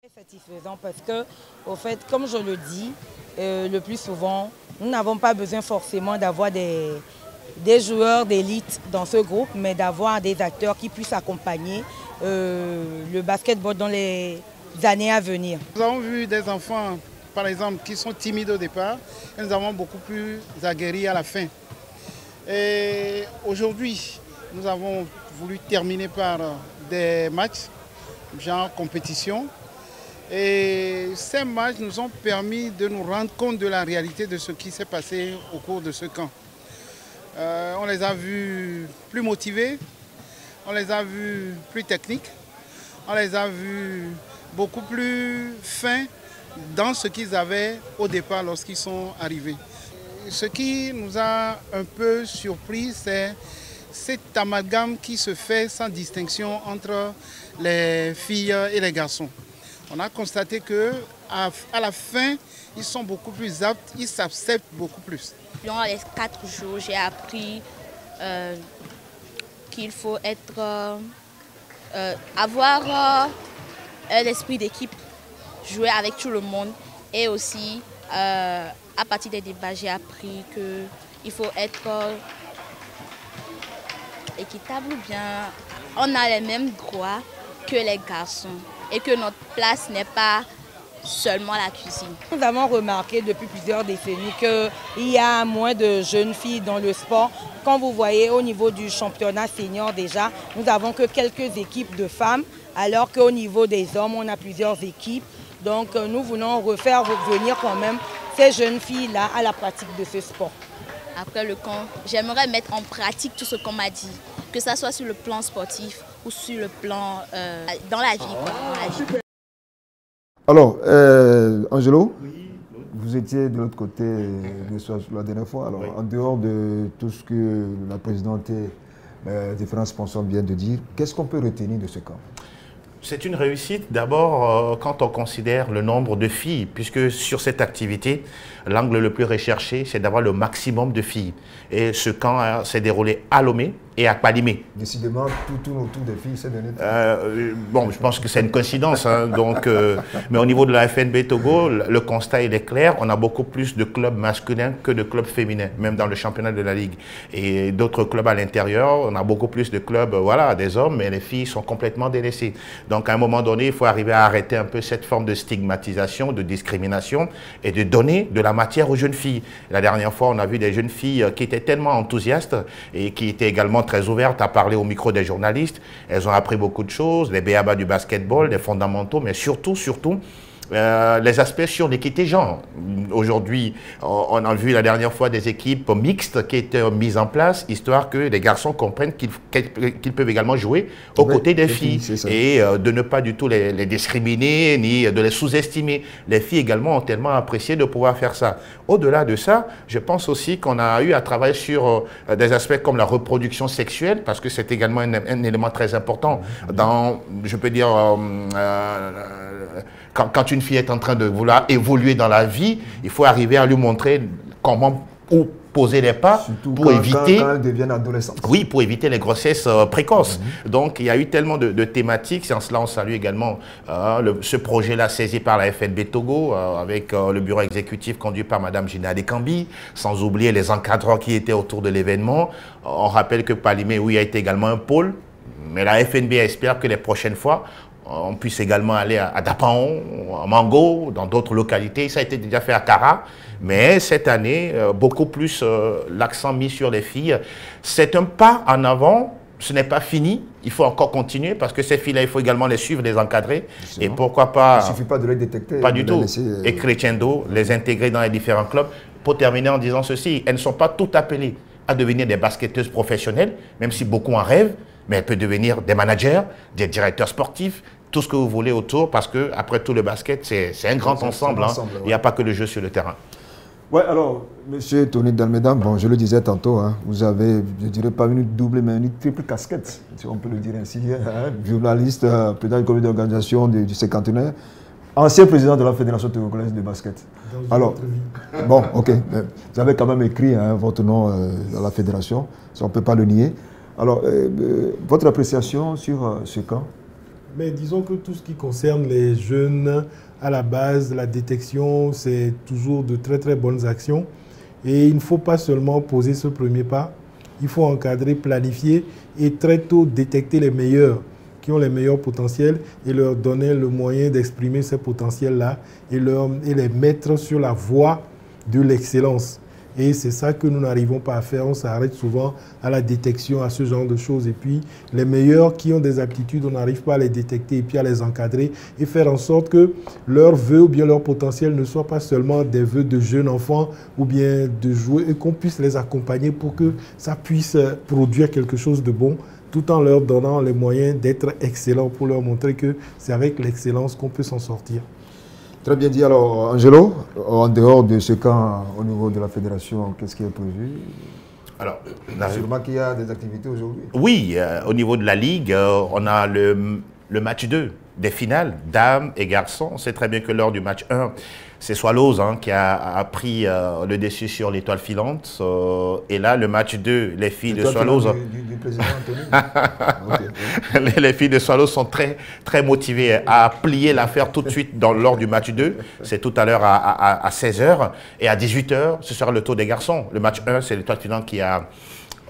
C'est satisfaisant parce que, au fait, comme je le dis, le plus souvent, nous n'avons pas besoin forcément d'avoir des joueurs d'élite dans ce groupe, mais d'avoir des acteurs qui puissent accompagner le basketball dans les années à venir. Nous avons vu des enfants, par exemple, qui sont timides au départ, et nous avons beaucoup plus aguerris à la fin. Et aujourd'hui, nous avons voulu terminer par des matchs, genre compétition. Et ces matchs nous ont permis de nous rendre compte de la réalité de ce qui s'est passé au cours de ce camp. On les a vus plus motivés, on les a vus plus techniques, on les a vus beaucoup plus fins dans ce qu'ils avaient au départ lorsqu'ils sont arrivés. Ce qui nous a un peu surpris, c'est cet amalgame qui se fait sans distinction entre les filles et les garçons. On a constaté qu'à la fin, ils sont beaucoup plus aptes, ils s'acceptent beaucoup plus. Durant les 4 jours, j'ai appris qu'il faut avoir l'esprit d'équipe, jouer avec tout le monde. Et aussi, à partir des débats, j'ai appris qu'il faut être équitable ou bien on a les mêmes droits que les garçons et que notre place n'est pas seulement la cuisine. Nous avons remarqué depuis plusieurs décennies qu'il y a moins de jeunes filles dans le sport. Quand vous voyez au niveau du championnat senior déjà, nous n'avons que quelques équipes de femmes, alors qu'au niveau des hommes, on a plusieurs équipes. Donc nous voulons refaire revenir quand même ces jeunes filles-là à la pratique de ce sport. Après le camp, j'aimerais mettre en pratique tout ce qu'on m'a dit, que ce soit sur le plan sportif ou sur le plan dans la vie. Quoi, dans la vie. Alors, Angelo, vous étiez de l'autre côté de la dernière fois. Alors, en dehors de tout ce que la présidente et différents sponsors viennent de dire, qu'est-ce qu'on peut retenir de ce camp? C'est une réussite d'abord quand on considère le nombre de filles, puisque sur cette activité, l'angle le plus recherché, c'est d'avoir le maximum de filles. Et ce camp s'est déroulé à Lomé et à Kpalimé. Décidément, tout tourne autour des filles ces derniers temps. Bon, je pense que c'est une coïncidence. Hein, donc, mais au niveau de la FNB Togo, le constat il est clair. On a beaucoup plus de clubs masculins que de clubs féminins, même dans le championnat de la Ligue. Et d'autres clubs à l'intérieur, on a beaucoup plus de clubs, voilà, des hommes, mais les filles sont complètement délaissées. Donc, à un moment donné, il faut arriver à arrêter un peu cette forme de stigmatisation, de discrimination et de donner de la matière aux jeunes filles. La dernière fois, on a vu des jeunes filles qui étaient tellement enthousiastes et qui étaient également très ouvertes à parler au micro des journalistes. Elles ont appris beaucoup de choses, les b.a.-ba du basketball, les fondamentaux, mais surtout, les aspects sur l'équité genre. Aujourd'hui, on a vu la dernière fois des équipes mixtes qui étaient mises en place, histoire que les garçons comprennent qu'ils peuvent également jouer aux côtés des filles. Et de ne pas du tout les discriminer, ni de les sous-estimer. Les filles également ont tellement apprécié de pouvoir faire ça. Au-delà de ça, je pense aussi qu'on a eu à travailler sur des aspects comme la reproduction sexuelle, parce que c'est également un élément très important dans, je peux dire, quand une fille est en train de vouloir évoluer dans la vie, il faut arriver à lui montrer comment poser les pas. Surtout pour éviter quand elle devient adolescente. Oui, pour éviter les grossesses précoces. Donc, il y a eu tellement de thématiques. En cela, on salue également ce projet-là saisi par la FNB Togo, avec le bureau exécutif conduit par Mme Gina Adekambi, sans oublier les encadreurs qui étaient autour de l'événement. On rappelle que Kpalimé, oui, a été également un pôle, mais la FNB espère que les prochaines fois, on puisse également aller à Dapaon, à Mango, dans d'autres localités. Ça a été déjà fait à Kara. Mais cette année, beaucoup plus l'accent mis sur les filles. C'est un pas en avant. Ce n'est pas fini. Il faut encore continuer parce que ces filles-là, il faut également les suivre, les encadrer. Justement. Et pourquoi pas... Il ne suffit pas de les détecter. Pas du tout. Et crescendo, les intégrer dans les différents clubs. Pour terminer en disant ceci, elles ne sont pas toutes appelées à devenir des basketteuses professionnelles, même si beaucoup en rêvent. Mais elles peuvent devenir des managers, des directeurs sportifs, tout ce que vous voulez autour, parce que après tout, le basket, c'est un grand ensemble. Hein. Il n'y a pas que le jeu sur le terrain. Oui, alors, M. Tony Dalméda, bon, je le disais tantôt, hein, vous avez, je ne dirais pas une double, mais une triple casquette, si on peut le dire ainsi. Hein, journaliste, président du comité d'organisation du cinquantenaire, ancien président de la Fédération togolaise de basket. Alors, bon, ok, vous avez quand même écrit hein, votre nom dans la fédération, ça on ne peut pas le nier. Alors, votre appréciation sur ce camp? Mais disons que tout ce qui concerne les jeunes, à la base, la détection, c'est toujours de très très bonnes actions. Et il ne faut pas seulement poser ce premier pas, il faut encadrer, planifier et très tôt détecter les meilleurs, qui ont les meilleurs potentiels et leur donner le moyen d'exprimer ces potentiels-là et les mettre sur la voie de l'excellence. Et c'est ça que nous n'arrivons pas à faire. On s'arrête souvent à la détection, à ce genre de choses. Et puis, les meilleurs qui ont des aptitudes, on n'arrive pas à les détecter et puis à les encadrer et faire en sorte que leurs vœux ou bien leur potentiel ne soient pas seulement des vœux de jeunes enfants ou bien de jouer et qu'on puisse les accompagner pour que ça puisse produire quelque chose de bon, tout en leur donnant les moyens d'être excellents pour leur montrer que c'est avec l'excellence qu'on peut s'en sortir. Très bien dit. Alors, Angelo, en dehors de ce camp au niveau de la fédération, qu'est-ce qui est prévu? Alors, sûrement qu'il y a des activités aujourd'hui. Oui, au niveau de la Ligue, on a le match 2 des finales, dames et garçons. On sait très bien que lors du match 1, c'est Swallows hein, qui a pris le dessus sur l'étoile filante. Et là, le match 2, les filles de Swallows... Du président Anthony. Okay. Les filles de Swallows sont très, très motivées à plier l'affaire tout de suite lors du match 2. C'est tout à l'heure à 16h. Et à 18h, ce sera le tour des garçons. Le match 1, c'est l'étoile filante qui a,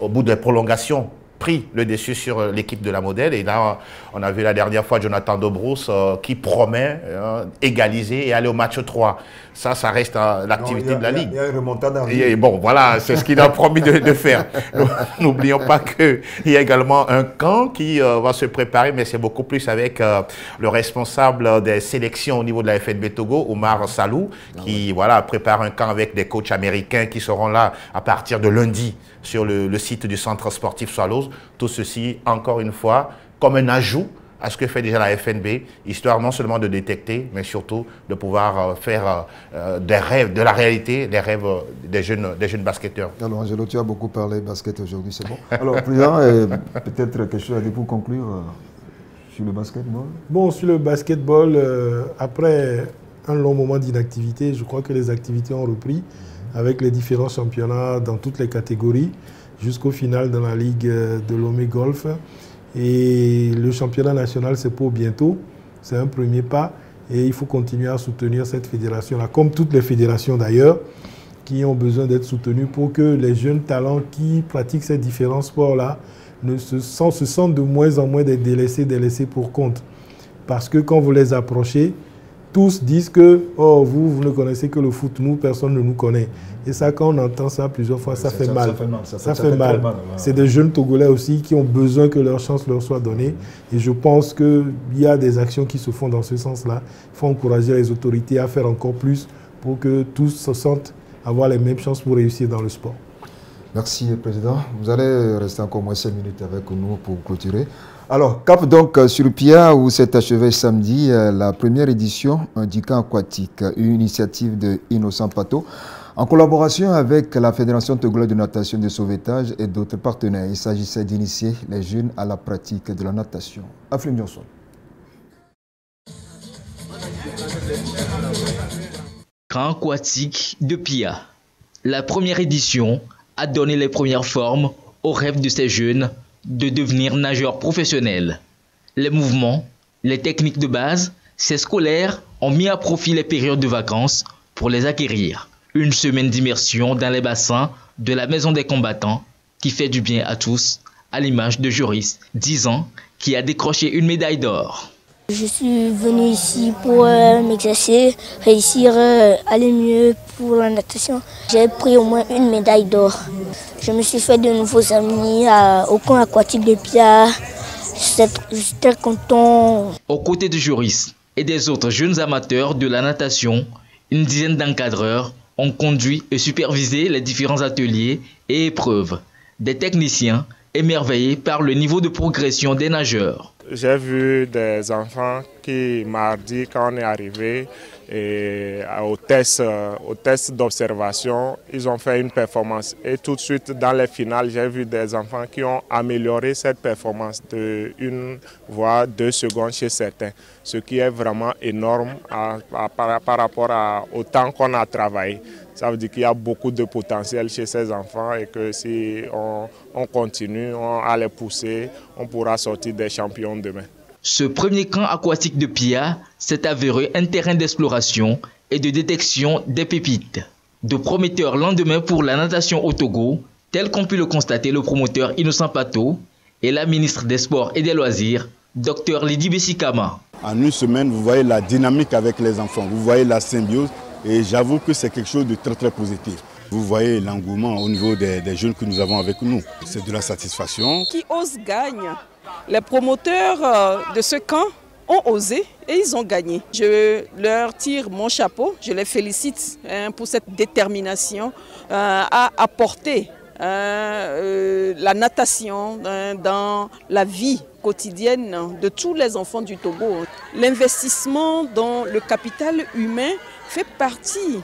au bout de la prolongation, pris le dessus sur l'équipe de la Modèle. Et là, on a vu la dernière fois Jonathan Dobrousse qui promet égaliser et aller au match 3. Ça reste l'activité de la Ligue. Il y a une remontade en et bon, voilà, c'est ce qu'il a promis de faire. N'oublions pas qu'il y a également un camp qui va se préparer, mais c'est beaucoup plus avec le responsable des sélections au niveau de la FNB Togo, Omar Salou, qui voilà, prépare un camp avec des coachs américains qui seront là à partir de lundi sur le site du centre sportif Swallows. Tout ceci, encore une fois, comme un ajout à ce que fait déjà la FNB, histoire non seulement de détecter, mais surtout de pouvoir faire des rêves, de la réalité, des rêves des jeunes basketteurs. Alors Angelo, tu as beaucoup parlé basket aujourd'hui, c'est bon. Alors Président, peut-être quelque chose à dire pour conclure sur le basketball. Bon, sur le basketball, après un long moment d'inactivité, je crois que les activités ont repris avec les différents championnats dans toutes les catégories, jusqu'au final dans la Ligue de Lomé Golf. Et le championnat national, c'est pour bientôt. C'est un premier pas. Et il faut continuer à soutenir cette fédération-là, comme toutes les fédérations d'ailleurs, qui ont besoin d'être soutenues pour que les jeunes talents qui pratiquent ces différents sports-là se sentent de moins en moins des délaissés pour compte. Parce que quand vous les approchez, tous disent que oh, vous ne connaissez que le foot, nous, personne ne nous connaît. Et ça, quand on entend ça plusieurs fois, ça fait mal. Ça fait mal. C'est des jeunes Togolais aussi qui ont besoin que leur chance leur soit donnée. Et je pense qu'il y a des actions qui se font dans ce sens-là. Il faut encourager les autorités à faire encore plus pour que tous se sentent avoir les mêmes chances pour réussir dans le sport. Merci, Président. Vous allez rester encore moins 5 minutes avec nous pour clôturer. Alors, cap donc sur Pia où s'est achevée samedi la première édition du camp aquatique, une initiative de Innocent Pato, en collaboration avec la Fédération togolaise de natation de sauvetage et d'autres partenaires. Il s'agissait d'initier les jeunes à la pratique de la natation. Aflin Johnson. Camp aquatique de Pia. La première édition a donné les premières formes aux rêves de ces jeunes de devenir nageurs professionnels. Les mouvements, les techniques de base, ces scolaires ont mis à profit les périodes de vacances pour les acquérir. Une semaine d'immersion dans les bassins de la Maison des combattants qui fait du bien à tous, à l'image de Joris, 10 ans, qui a décroché une médaille d'or. Je suis venu ici pour m'exercer, réussir, aller mieux pour la natation. J'ai pris au moins une médaille d'or. Je me suis fait de nouveaux amis au camp aquatique de Pia. J'étais très content. Aux côtés de Joris et des autres jeunes amateurs de la natation, une dizaine d'encadreurs ont conduit et supervisé les différents ateliers et épreuves. Des techniciens émerveillés par le niveau de progression des nageurs. J'ai vu des enfants qui, mardi, quand on est arrivé au test d'observation, ils ont fait une performance. Et tout de suite, dans les finales, j'ai vu des enfants qui ont amélioré cette performance de 1 voire 2 secondes chez certains. Ce qui est vraiment énorme par rapport au temps qu'on a travaillé. Ça veut dire qu'il y a beaucoup de potentiel chez ces enfants et que si on continue à les pousser, on pourra sortir des champions demain. Ce premier camp aquatique de Pia s'est avéré un terrain d'exploration et de détection des pépites. De prometteurs lendemains pour la natation au Togo, tel qu'ont pu le constater le promoteur Innocent Pato et la ministre des Sports et des Loisirs, Dr Lydie Bessikama. En une semaine, vous voyez la dynamique avec les enfants, vous voyez la symbiose. Et j'avoue que c'est quelque chose de très très positif. Vous voyez l'engouement au niveau des jeunes que nous avons avec nous. C'est de la satisfaction. Qui ose gagne. Les promoteurs de ce camp ont osé et ils ont gagné. Je leur tire mon chapeau, je les félicite pour cette détermination à apporter la natation dans la vie quotidienne de tous les enfants du Togo. L'investissement dans le capital humain fait partie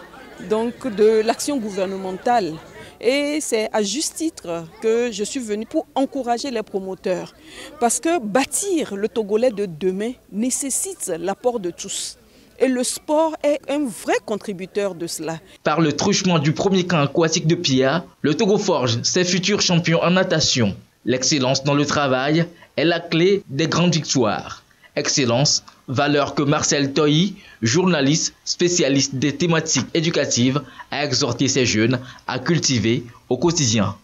donc de l'action gouvernementale. Et c'est à juste titre que je suis venue pour encourager les promoteurs. Parce que bâtir le Togolais de demain nécessite l'apport de tous. Et le sport est un vrai contributeur de cela. Par le truchement du premier camp aquatique de Pia, le Togo forge ses futurs champions en natation. L'excellence dans le travail est la clé des grandes victoires. Excellence, valeur que Marcel Toyi, journaliste spécialiste des thématiques éducatives, a exhorté ces jeunes à cultiver au quotidien.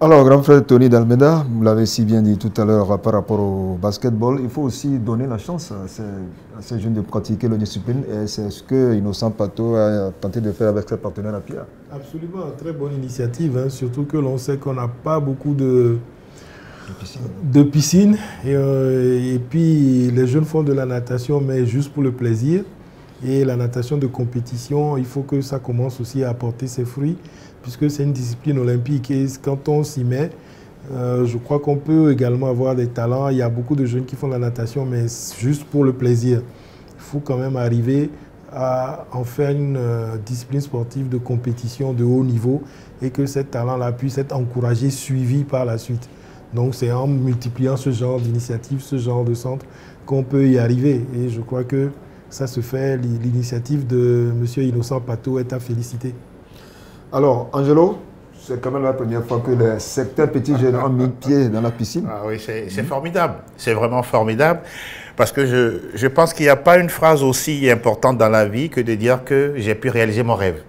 Alors, grand frère Tony Dalmeda, vous l'avez si bien dit tout à l'heure par rapport au basketball, il faut aussi donner la chance à ces jeunes de pratiquer leur discipline et c'est ce que Innocent Pato a tenté de faire avec ses partenaires à Pia. Absolument, très bonne initiative, hein, surtout que l'on sait qu'on n'a pas beaucoup de piscines et puis les jeunes font de la natation mais juste pour le plaisir et la natation de compétition, il faut que ça commence aussi à apporter ses fruits puisque c'est une discipline olympique et quand on s'y met, je crois qu'on peut également avoir des talents. Il y a beaucoup de jeunes qui font la natation, mais juste pour le plaisir. Il faut quand même arriver à en faire une discipline sportive de compétition de haut niveau et que ces talents-là puissent être encouragés, suivis par la suite. Donc c'est en multipliant ce genre d'initiatives, ce genre de centre qu'on peut y arriver. Et je crois que ça se fait, l'initiative de M. Innocent Pato est à féliciter. Alors, Angelo, c'est quand même la première fois que certains petits jeunes ont mis pied dans la piscine. Ah oui, c'est formidable. C'est vraiment formidable. Parce que je pense qu'il n'y a pas une phrase aussi importante dans la vie que de dire que j'ai pu réaliser mon rêve.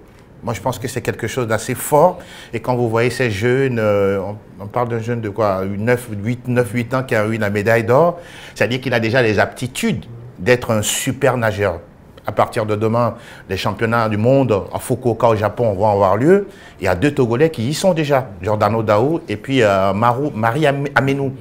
Moi, je pense que c'est quelque chose d'assez fort. Et quand vous voyez ces jeunes, on parle d'un jeune de quoi, 9-8 ans qui a eu la médaille d'or, c'est-à-dire qu'il a déjà les aptitudes d'être un super nageur. À partir de demain, les championnats du monde à Fukuoka au Japon vont avoir lieu. Il y a 2 Togolais qui y sont déjà, Giordano Daou et puis Marie Amenou.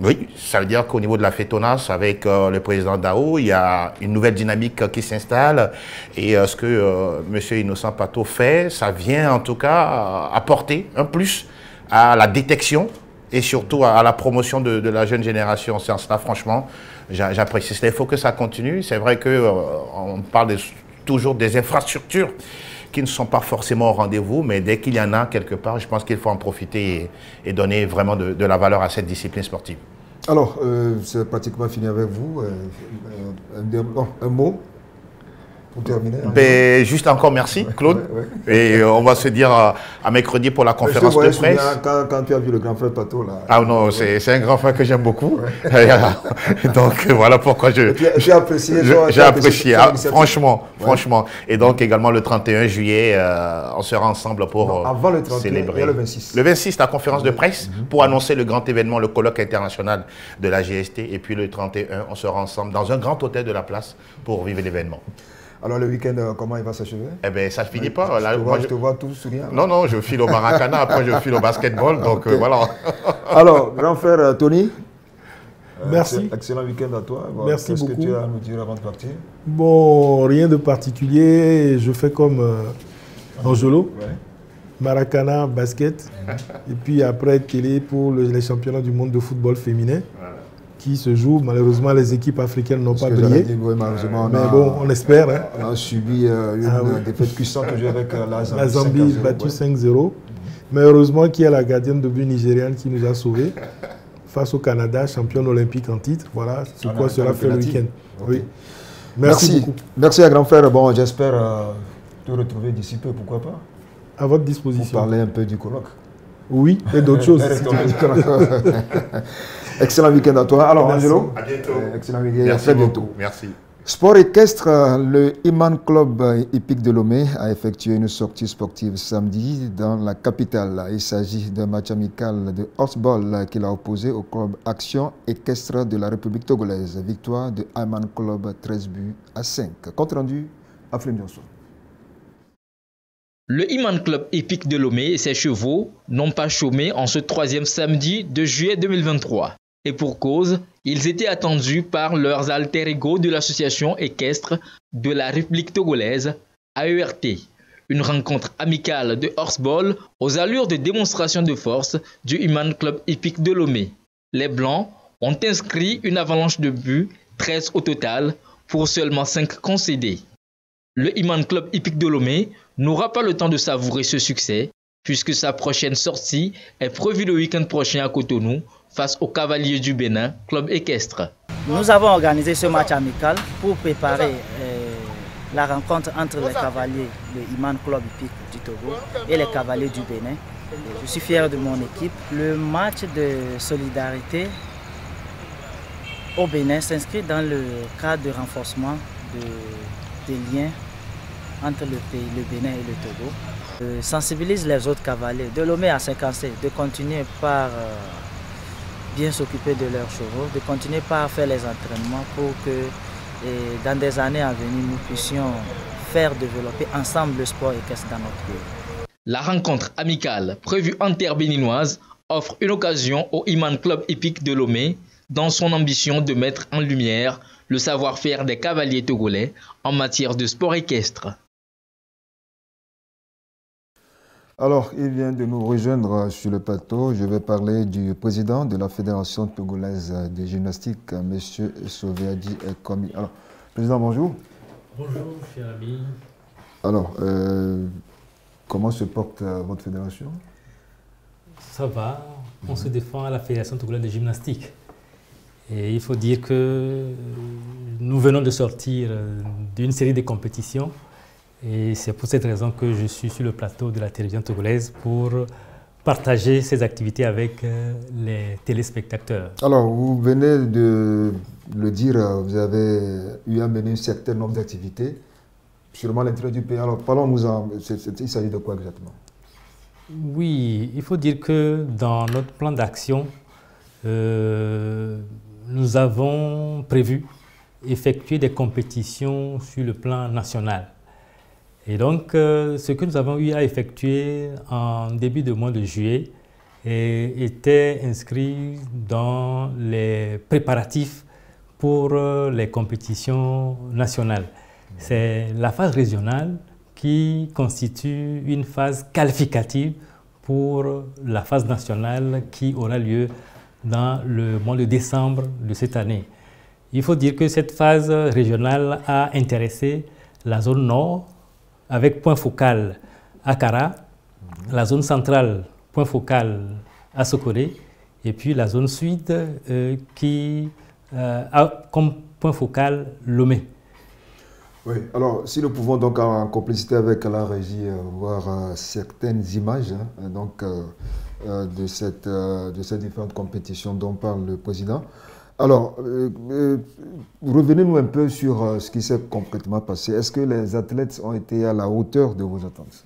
Oui, ça veut dire qu'au niveau de la FETONAS, avec le président Daou, il y a une nouvelle dynamique qui s'installe. Et ce que M. Innocent Pato fait, ça vient en tout cas apporter un plus à la détection et surtout à la promotion de la jeune génération. C'est cela, franchement, j'apprécie. Il faut que ça continue. C'est vrai qu'on parle toujours des infrastructures qui ne sont pas forcément au rendez-vous, mais dès qu'il y en a quelque part, je pense qu'il faut en profiter et donner vraiment de la valeur à cette discipline sportive. Alors, c'est pratiquement fini avec vous. Un mot pour terminer. Juste encore merci, Claude. Et on va se dire à mercredi pour la conférence de presse. Quand tu as vu le grand frère Pato, là. Ah non, c'est un grand frère que j'aime beaucoup. Donc voilà pourquoi j'ai apprécié. J'ai apprécié, franchement. Et donc également le 31 juillet, on sera ensemble pour avant le 31, célébrer. Il y a le 26. Le 26, la conférence de presse pour annoncer le grand événement, le colloque international de la GST. Et puis le 31, on sera ensemble dans un grand hôtel de la place pour vivre l'événement. Alors le week-end, comment il va s'achever? Eh bien, ça ne finit pas. Je te vois tout souriant. Non, je file au Maracana, après je file au basketball, donc okay. Voilà. Alors, grand frère Tony, merci. Excellent week-end à toi. Merci beaucoup. Qu'est-ce que tu as à nous dire avant de partir? Bon, rien de particulier. Je fais comme Angelo. Maracana, basket. Et puis après, télé pour les championnats du monde de football féminin. Qui se joue. Malheureusement, les équipes africaines n'ont pas brillé. Mais bon, on espère. Hein. On a subi une défaite cuissante avec la Zambie battue 5-0. Mais heureusement qu'il y a la gardienne de but nigériane qui nous a sauvés face au Canada, championne olympique en titre. Voilà ce quoi sera fait le week-end. Okay. Oui. Merci beaucoup. Merci à grand frère. Bon, j'espère te retrouver d'ici peu, pourquoi pas. À votre disposition. Pour parler un peu du colloque. Oui, et d'autres choses. Excellent week-end à toi. Alors, merci. Angelo, à bientôt. Excellent week-end. Merci à très bientôt. Beaucoup. Merci. Sport équestre, le Iman Club hippique de Lomé a effectué une sortie sportive samedi dans la capitale. Il s'agit d'un match amical de horseball qu'il a opposé au club Action équestre de la République togolaise. Victoire de Iman Club 13-5. Compte rendu à Flem Johnson. Le Iman Club hippique de Lomé et ses chevaux n'ont pas chômé en ce 3e samedi de juillet 2023. Et pour cause, ils étaient attendus par leurs alter ego de l'association équestre de la République togolaise, AERT. Une rencontre amicale de horseball aux allures de démonstration de force du Iman Club hippique de Lomé. Les Blancs ont inscrit une avalanche de buts, 13 au total, pour seulement 5 concédés. Le Iman Club hippique de Lomé n'aura pas le temps de savourer ce succès, puisque sa prochaine sortie est prévue le week-end prochain à Cotonou, face au Cavalier du Bénin, club équestre. Nous avons organisé ce match amical pour préparer la rencontre entre les cavaliers, le Iman Club hippique du Togo et les cavaliers du Bénin. Je suis fier de mon équipe. Le match de solidarité au Bénin s'inscrit dans le cadre de renforcement des liens entre le Bénin et le Togo. Sensibilise les autres cavaliers de Lomé à Saint-Cancé, de continuer par bien s'occuper de leurs chevaux, de continuer par faire les entraînements pour que dans des années à venir, nous puissions faire développer ensemble le sport équestre dans notre pays. La rencontre amicale prévue en terre béninoise offre une occasion au Iman Club hippique de Lomé dans son ambition de mettre en lumière le savoir-faire des cavaliers togolais en matière de sport équestre. Alors, il vient de nous rejoindre sur le plateau. Je vais parler du président de la Fédération togolaise de gymnastique, M. Soveadi Komi. Alors, président, bonjour. Bonjour, cher ami. Alors, comment se porte votre fédération? Ça va, on se défend à la Fédération togolaise de gymnastique. Et il faut dire que nous venons de sortir d'une série de compétitions. Et c'est pour cette raison que je suis sur le plateau de la télévision togolaise pour partager ces activités avec les téléspectateurs. Alors, vous venez de le dire, vous avez eu à mener un certain nombre d'activités, sûrement à l'intérieur du pays. Alors, parlons-nous-en, il s'agit de quoi exactement? Oui, il faut dire que dans notre plan d'action, nous avons prévu effectuer des compétitions sur le plan national. Et donc, ce que nous avons eu à effectuer en début de mois de juillet était inscrit dans les préparatifs pour les compétitions nationales. C'est la phase régionale qui constitue une phase qualificative pour la phase nationale qui aura lieu dans le mois de décembre de cette année. Il faut dire que cette phase régionale a intéressé la zone nord, avec point focal à Kara, la zone centrale, point focal à Sokoré, et puis la zone sud qui a comme point focal Lomé. Oui, alors si nous pouvons donc en complicité avec la régie voir certaines images de ces différentes compétitions dont parle le président. Alors, revenez-nous un peu sur ce qui s'est concrètement passé. Est-ce que les athlètes ont été à la hauteur de vos attentes?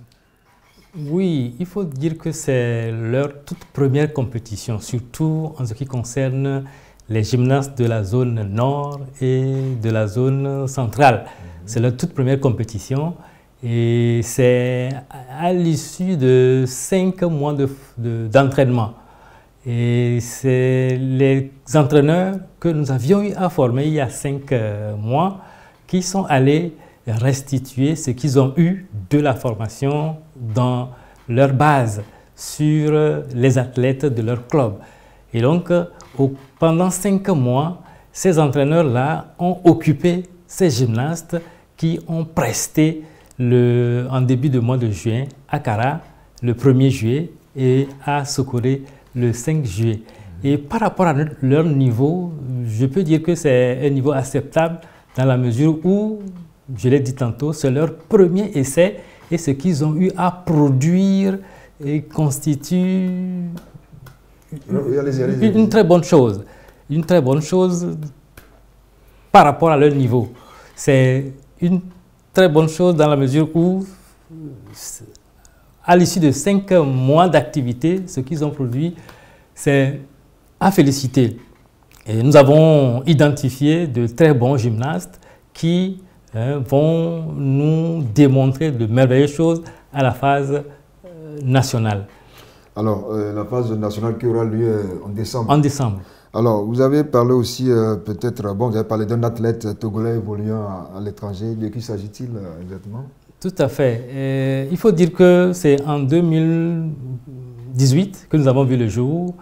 Oui, il faut dire que c'est leur toute première compétition, surtout en ce qui concerne les gymnastes de la zone nord et de la zone centrale. C'est leur toute première compétition et c'est à l'issue de 5 mois d'entraînement. Et c'est les entraîneurs que nous avions eu à former il y a 5 mois qui sont allés restituer ce qu'ils ont eu de la formation dans leur base sur les athlètes de leur club. Et donc, pendant 5 mois, ces entraîneurs-là ont occupé ces gymnastes qui ont presté en début de mois de juin à Kara le 1er juillet et à Sokoré le 5 juillet. Et par rapport à leur niveau, je peux dire que c'est un niveau acceptable dans la mesure où, je l'ai dit tantôt, c'est leur premier essai et ce qu'ils ont eu à produire et constitue une très bonne chose. Une très bonne chose par rapport à leur niveau. C'est une très bonne chose dans la mesure où, à l'issue de 5 mois d'activité, ce qu'ils ont produit, c'est à féliciter. Et nous avons identifié de très bons gymnastes qui vont nous démontrer de merveilleuses choses à la phase nationale. Alors, la phase nationale qui aura lieu en décembre. En décembre. Alors, vous avez parlé aussi peut-être, vous avez parlé d'un athlète togolais évoluant à l'étranger. De qui s'agit-il exactement? Tout à fait. Il faut dire que c'est en 2018 que nous avons vu le jour,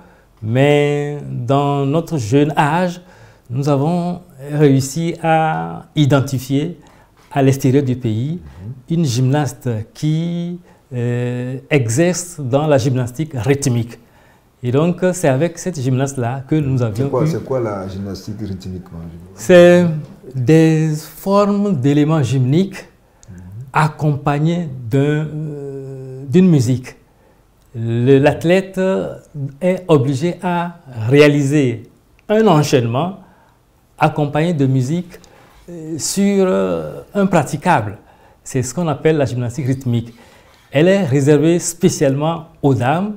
mais dans notre jeune âge, nous avons réussi à identifier à l'extérieur du pays une gymnaste qui exerce dans la gymnastique rythmique. Et donc, c'est avec cette gymnaste-là que nous avions C'est quoi la gymnastique rythmique? C'est des formes d'éléments gymniques accompagné d'une musique. L'athlète est obligé à réaliser un enchaînement accompagné de musique sur un praticable. C'est ce qu'on appelle la gymnastique rythmique. Elle est réservée spécialement aux dames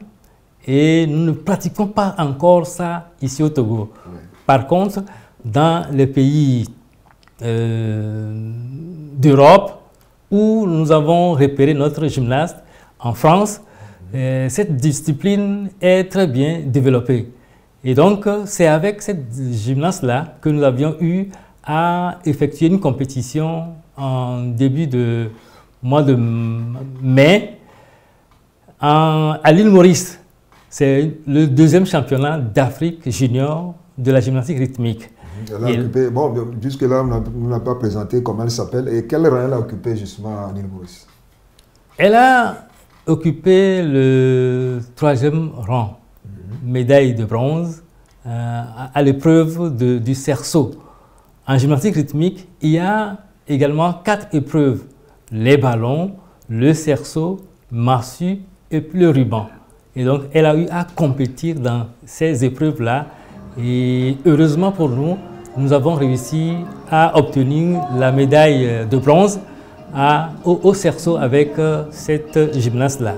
et nous ne pratiquons pas encore ça ici au Togo. Oui. Par contre, dans les pays d'Europe où nous avons repéré notre gymnaste, en France, cette discipline est très bien développée. Et donc, c'est avec cette gymnaste-là que nous avions eu à effectuer une compétition en début de mois de mai à l'île Maurice. C'est le deuxième championnat d'Afrique junior de la gymnastique rythmique. Bon, jusque-là, on n'a pas présenté comment elle s'appelle et quel rang elle a occupé justement à l'île Maurice. Elle a occupé le 3e rang, médaille de bronze à l'épreuve du cerceau. En gymnastique rythmique, il y a également 4 épreuves. Les ballons, le cerceau, massue et puis le ruban. Et donc, elle a eu à compétir dans ces épreuves-là. Et heureusement pour nous, nous avons réussi à obtenir la médaille de bronze au cerceau avec cette gymnaste-là.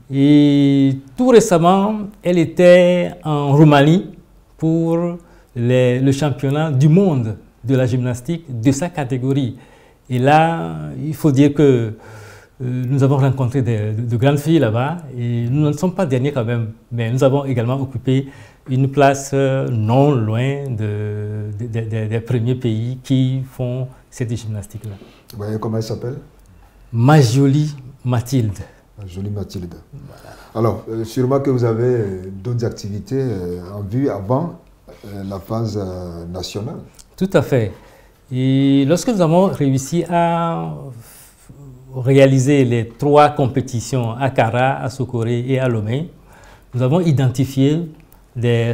Et tout récemment, elle était en Roumanie pour le championnat du monde de la gymnastique de sa catégorie. Et là, il faut dire que nous avons rencontré de grandes filles là-bas et nous ne sommes pas derniers quand même, mais nous avons également occupé une place non loin des premiers pays qui font cette gymnastique-là. Vous voyez comment elle s'appelle? Majoli Mathilde. Majoli Mathilde. Voilà. Alors, sûrement que vous avez d'autres activités en vue avant la phase nationale. Tout à fait. Et lorsque nous avons réussi à réaliser les 3 compétitions à Kara, à Sokoré et à Lomé, nous avons identifié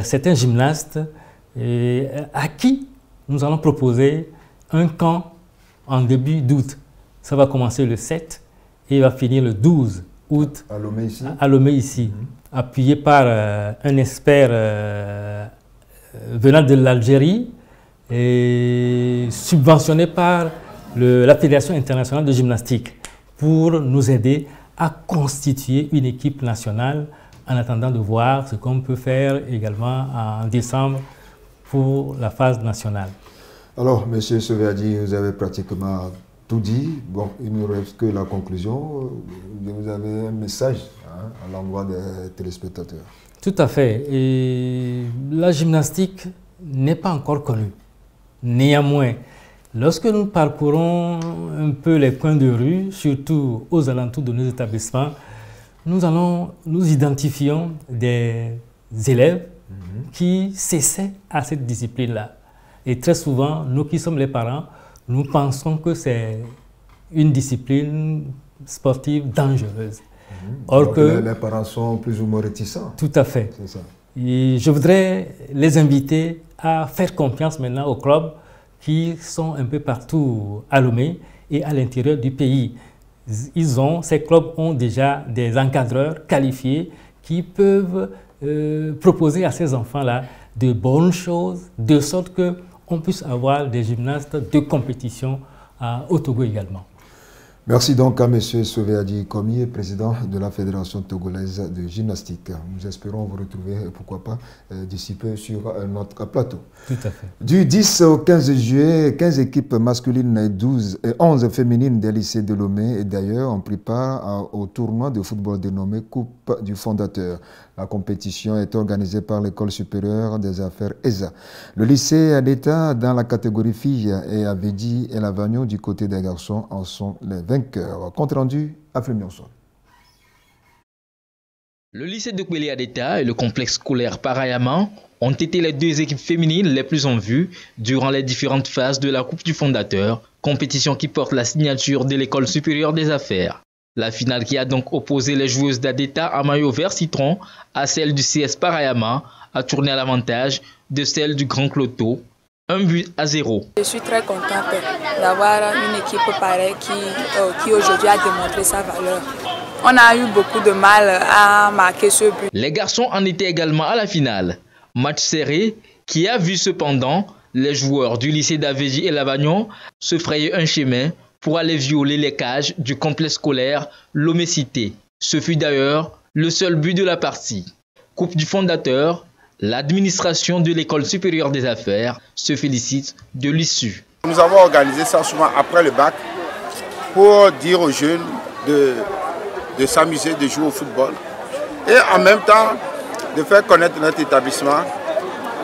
certains gymnastes à qui nous allons proposer un camp en début d'août. Ça va commencer le 7 et va finir le 12 août à Lomé ici, appuyé par un expert venant de l'Algérie et subventionné par la Fédération internationale de gymnastique pour nous aider à constituer une équipe nationale en attendant de voir ce qu'on peut faire également en décembre pour la phase nationale. Alors, M. Soveadi, vous avez pratiquement tout dit. Bon, il ne reste que la conclusion. Vous avez un message à l'endroit des téléspectateurs. Tout à fait. Et la gymnastique n'est pas encore connue. Néanmoins, lorsque nous parcourons un peu les coins de rue, surtout aux alentours de nos établissements, nous identifions des élèves qui s'essaient à cette discipline-là. Et très souvent, nous qui sommes les parents, nous pensons que c'est une discipline sportive dangereuse. Or que les parents sont plus ou moins réticents. Tout à fait. C'est ça. Et je voudrais les inviter à faire confiance maintenant aux clubs qui sont un peu partout à Lomé et à l'intérieur du pays. Ces clubs ont déjà des encadreurs qualifiés qui peuvent proposer à ces enfants-là de bonnes choses, de sorte qu'on puisse avoir des gymnastes de compétition au Togo également. Merci donc à M. Soveadi Komi, président de la Fédération togolaise de gymnastique. Nous espérons vous retrouver, pourquoi pas, d'ici peu sur notre plateau. Tout à fait. Du 10 au 15 juillet, 15 équipes masculines et 11 féminines des lycées de Lomé et d'ailleurs ont pris part au tournoi de football dénommé Coupe du Fondateur. La compétition est organisée par l'École supérieure des affaires ESA. Le lycée d'État dans la catégorie filles et Avedi et Lavagno du côté des garçons en sont les vainqueurs. Compte rendu à Flemionson. Le lycée de Kweli d'État et le complexe scolaire Parayama ont été les 2 équipes féminines les plus en vue durant les différentes phases de la Coupe du Fondateur, compétition qui porte la signature de l'École supérieure des affaires. La finale qui a donc opposé les joueuses d'Adeta à maillot vert citron à celle du CS Parayama a tourné à l'avantage de celle du Grand Cloto, 1-0. Je suis très contente d'avoir une équipe pareille qui aujourd'hui a démontré sa valeur. On a eu beaucoup de mal à marquer ce but. Les garçons en étaient également à la finale. Match serré qui a vu cependant les joueurs du lycée d'Avéji et Lavagnon se frayer un chemin pour aller violer les cages du complexe scolaire Lomé-Cité. Ce fut d'ailleurs le seul but de la partie. Coupe du fondateur, l'administration de l'École supérieure des affaires se félicite de l'issue. Nous avons organisé ça souvent après le bac pour dire aux jeunes de s'amuser, de jouer au football et en même temps de faire connaître notre établissement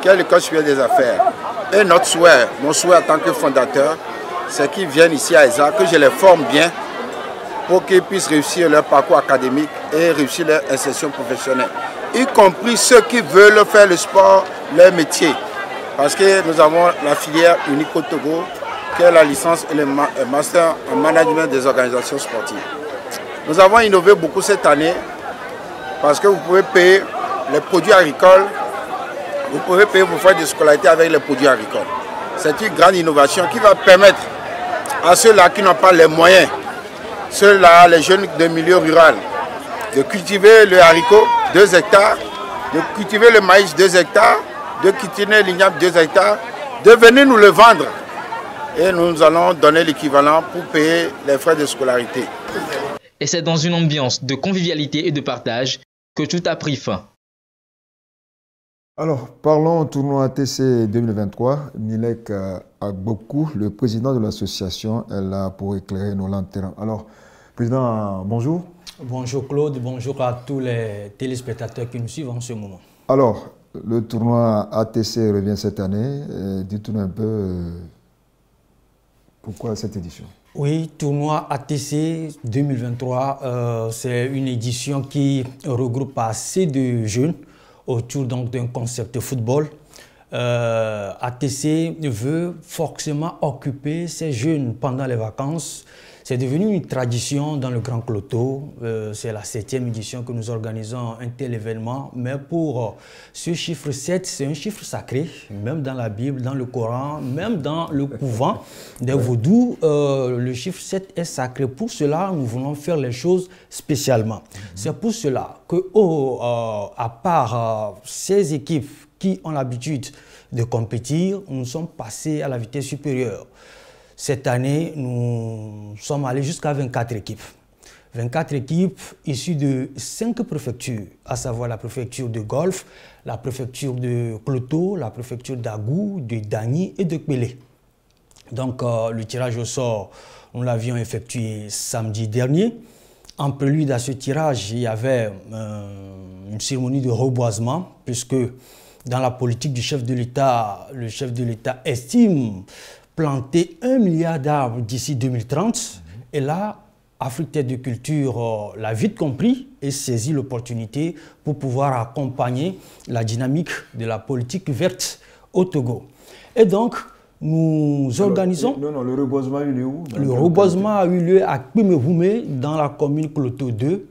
qui est l'École supérieure des affaires. Et notre souhait, mon souhait en tant que fondateur, c'est qu'ils viennent ici à ESA, que je les forme bien pour qu'ils puissent réussir leur parcours académique et réussir leur insertion professionnelle, y compris ceux qui veulent faire le sport leur métier. Parce que nous avons la filière unique au Togo, qui est la licence et le master en management des organisations sportives. Nous avons innové beaucoup cette année parce que vous pouvez payer les produits agricoles, vous pouvez payer vos frais de scolarité avec les produits agricoles. C'est une grande innovation qui va permettre à ceux-là qui n'ont pas les moyens, ceux-là, les jeunes de milieu rural, de cultiver le haricot 2 hectares, de cultiver le maïs 2 hectares, de cultiver l'igname 2 hectares, de venir nous le vendre. Et nous allons donner l'équivalent pour payer les frais de scolarité. Et c'est dans une ambiance de convivialité et de partage que tout a pris fin. Alors, parlons tournoi ATC 2023. Milek Agbokou, le président de l'association, est là pour éclairer nos lanternes. Alors, président, bonjour. Bonjour Claude, bonjour à tous les téléspectateurs qui nous suivent en ce moment. Alors, le tournoi ATC revient cette année. Dites-nous un peu pourquoi cette édition. Oui, tournoi ATC 2023, c'est une édition qui regroupe assez de jeunes autour d'un concept de football. ATC veut forcément occuper ces jeunes pendant les vacances. C'est devenu une tradition dans le Grand Cloto. C'est la 7e édition que nous organisons un tel événement. Mais pour ce chiffre 7, c'est un chiffre sacré, même dans la Bible, dans le Coran, même dans le couvent des Vaudous. Le chiffre 7 est sacré. Pour cela, nous voulons faire les choses spécialement. C'est pour cela que, à part ces équipes qui ont l'habitude de compétir, nous sommes passés à la vitesse supérieure. Cette année, nous sommes allés jusqu'à 24 équipes. 24 équipes issues de 5 préfectures, à savoir la préfecture de Golfe, la préfecture de Cloto, la préfecture d'Agou, de Dagny et de Kpélé. Donc, le tirage au sort, nous l'avions effectué samedi dernier. En prélude à ce tirage, il y avait une cérémonie de reboisement, puisque dans la politique du chef de l'État, le chef de l'État estime planter 1 milliard d'arbres d'ici 2030. Et là, Afrique Tête de Culture l'a vite compris et saisit l'opportunité pour pouvoir accompagner la dynamique de la politique verte au Togo. Et donc, nous organisons... Non, le reboisement a eu lieu où? Le reboisement a eu lieu à Kpimé-Voumé, dans la commune Cloto 2.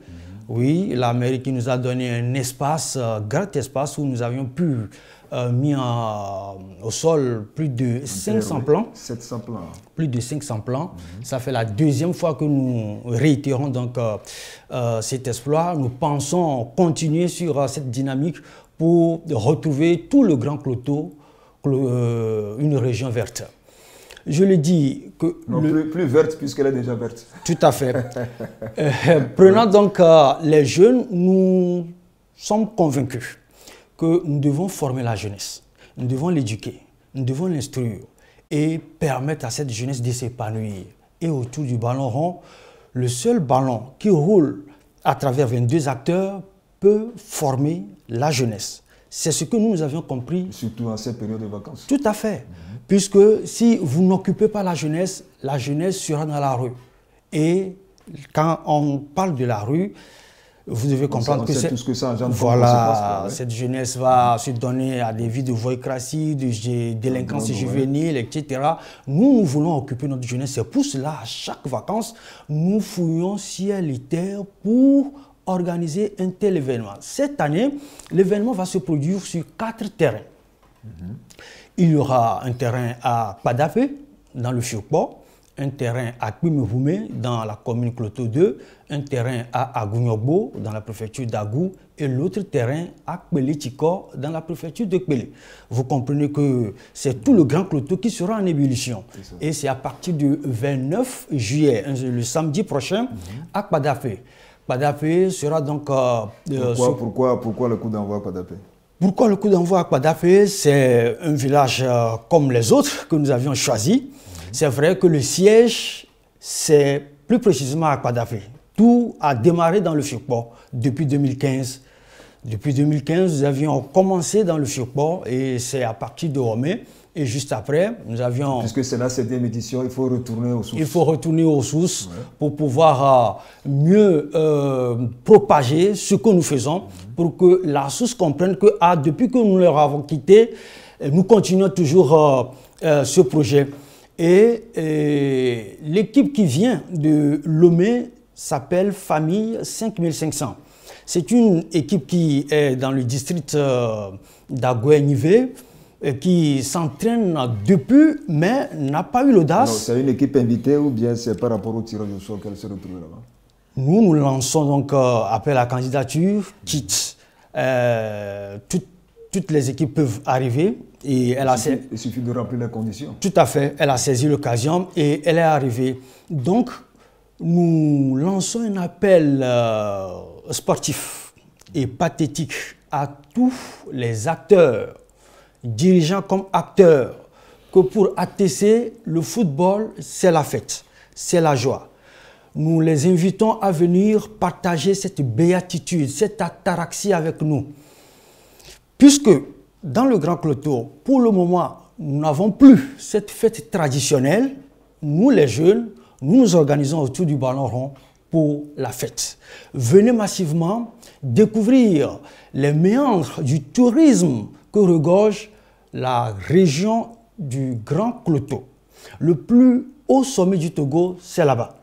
Oui, la mairie qui nous a donné un espace, grand espace où nous avions pu mis au sol plus de 500 plants. 700 plants. Plus de 500 plants. Ça fait la 2e fois que nous réitérons donc cet exploit. Nous pensons continuer sur cette dynamique pour retrouver tout le Grand Cloto, une région verte. Je le dis que... Non, plus verte puisqu'elle est déjà verte. Tout à fait. Prenant donc les jeunes, nous sommes convaincus que nous devons former la jeunesse, nous devons l'éduquer, nous devons l'instruire et permettre à cette jeunesse de s'épanouir. Et autour du ballon rond, le seul ballon qui roule à travers 22 acteurs peut former la jeunesse. C'est ce que nous avions compris. Surtout en cette période de vacances. Tout à fait. Puisque si vous n'occupez pas la jeunesse sera dans la rue. Et quand on parle de la rue, vous devez comprendre que cette jeunesse va se donner à des vies de voyoucratie, de délinquance juvénile, etc. Nous voulons occuper notre jeunesse. C'est pour cela, à chaque vacances, nous fouillons ciel et terre pour organiser un tel événement. Cette année, l'événement va se produire sur 4 terrains. Il y aura un terrain à Padapé, dans le Fiokpo, un terrain à Kouimouvoumé dans la commune Cloto 2, un terrain à Agouniogbo dans la préfecture d'Agou et l'autre terrain à Kpélé-Tikor dans la préfecture de Kpélé. Vous comprenez que c'est tout le Grand Cloto qui sera en ébullition. Et c'est à partir du 29 juillet, le samedi prochain, à Kpadapé. Kpadapé sera donc... Pourquoi le coup d'envoi à Kpadapé? Pourquoi le coup d'envoi à Kpadapé? C'est un village comme les autres que nous avions choisi. C'est vrai que le siège, c'est plus précisément à Kpadapé. Tout a démarré dans le Fiokpo depuis 2015. Depuis 2015, nous avions commencé dans le Fiokpo et c'est à partir de Romé. Et juste après, nous avions... Puisque c'est la 7e édition, il faut retourner aux sources. Il faut retourner aux sources pour pouvoir mieux propager ce que nous faisons, pour que la source comprenne que depuis que nous leur avons quitté, nous continuons toujours ce projet. Et l'équipe qui vient de Lomé s'appelle Famille 5500. C'est une équipe qui est dans le district d'Agoué-Nivé, qui s'entraîne depuis, mais n'a pas eu l'audace. C'est une équipe invitée ou bien c'est par rapport au tirage au sort qu'elle se retrouve là-bas? Nous lançons donc appel à candidature, quitte. Toutes les équipes peuvent arriver. Et il suffit de remplir les conditions. Tout à fait. Elle a saisi l'occasion et elle est arrivée. Donc, nous lançons un appel sportif et pathétique à tous les acteurs, dirigeants comme acteurs, que pour ATC, le football, c'est la fête, c'est la joie. Nous les invitons à venir partager cette béatitude, cette ataraxie avec nous. Puisque dans le Grand Cloto, pour le moment, nous n'avons plus cette fête traditionnelle, nous les jeunes, nous nous organisons autour du ballon rond pour la fête. Venez massivement découvrir les méandres du tourisme que regorge la région du Grand Cloto. Le plus haut sommet du Togo, c'est là-bas.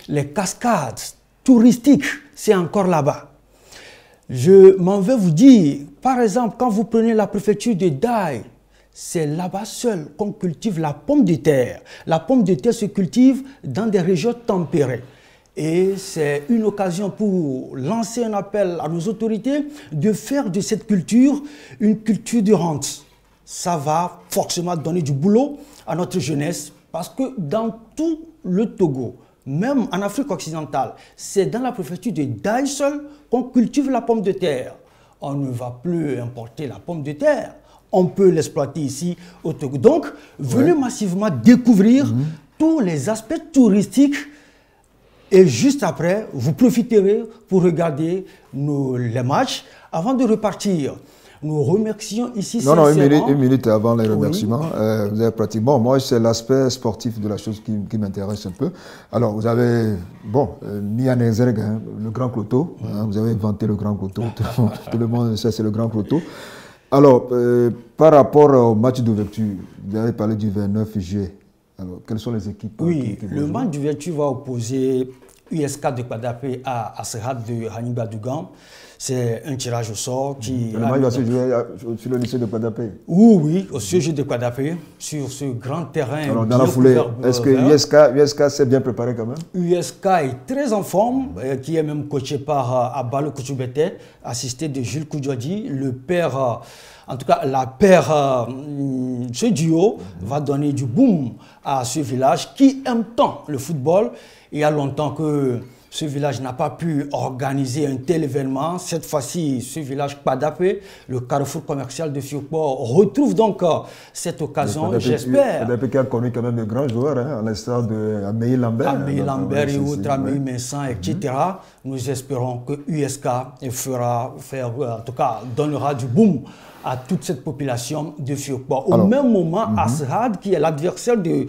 Les cascades touristiques, c'est encore là-bas. Je m'en vais vous dire, par exemple, quand vous prenez la préfecture de Daï, c'est là-bas seul qu'on cultive la pomme de terre. La pomme de terre se cultive dans des régions tempérées. Et c'est une occasion pour lancer un appel à nos autorités de faire de cette culture une culture de rente. Ça va forcément donner du boulot à notre jeunesse parce que dans tout le Togo, même en Afrique occidentale, c'est dans la préfecture de Daï seul qu'on cultive la pomme de terre. On ne va plus importer la pomme de terre. On peut l'exploiter ici au Togo. Donc, venez massivement découvrir tous les aspects touristiques. Et juste après, vous profiterez pour regarder les matchs. Avant de repartir, nous remercions ici une minute avant les remerciements. Vous avez pratiquement, moi c'est l'aspect sportif de la chose qui m'intéresse un peu. Alors vous avez, mis en exergue le Grand Cloto, vous avez inventé le Grand Cloto, tout le monde sait c'est le Grand Cloto. Alors, par rapport au match d'ouverture, vous avez parlé du 29 juillet. Alors, quelles sont les équipes qui le match d'ouverture va opposer USK de Kpadapé à Serhat de Haniba Dougan. C'est un tirage au sort qui... Le match va se jouer sur le lycée de Kpadapé? Oui, au siège de Kpadapé, sur ce grand terrain. Alors, dans la foulée, est-ce que USK s'est bien préparé quand même? USK est très en forme, qui est même coaché par Abalo Kouchoubete, assisté de Jules Koudjouadi, le père... En tout cas, la paire, ce duo va donner du boom à ce village qui aime tant le football. Il y a longtemps que ce village n'a pas pu organiser un tel événement. Cette fois-ci, ce village Kpadapé, le carrefour commercial de Fiokpo, retrouve donc cette occasion, j'espère. Kpadapé qui a connu quand même de grands joueurs, à l'instar de Amélie Lambert. Amélie Lambert et autres, Amélie Messan, etc. Nous espérons que USK en tout cas, donnera du boom à toute cette population de Fiokpo. Au même moment, Asrad, qui est l'adversaire de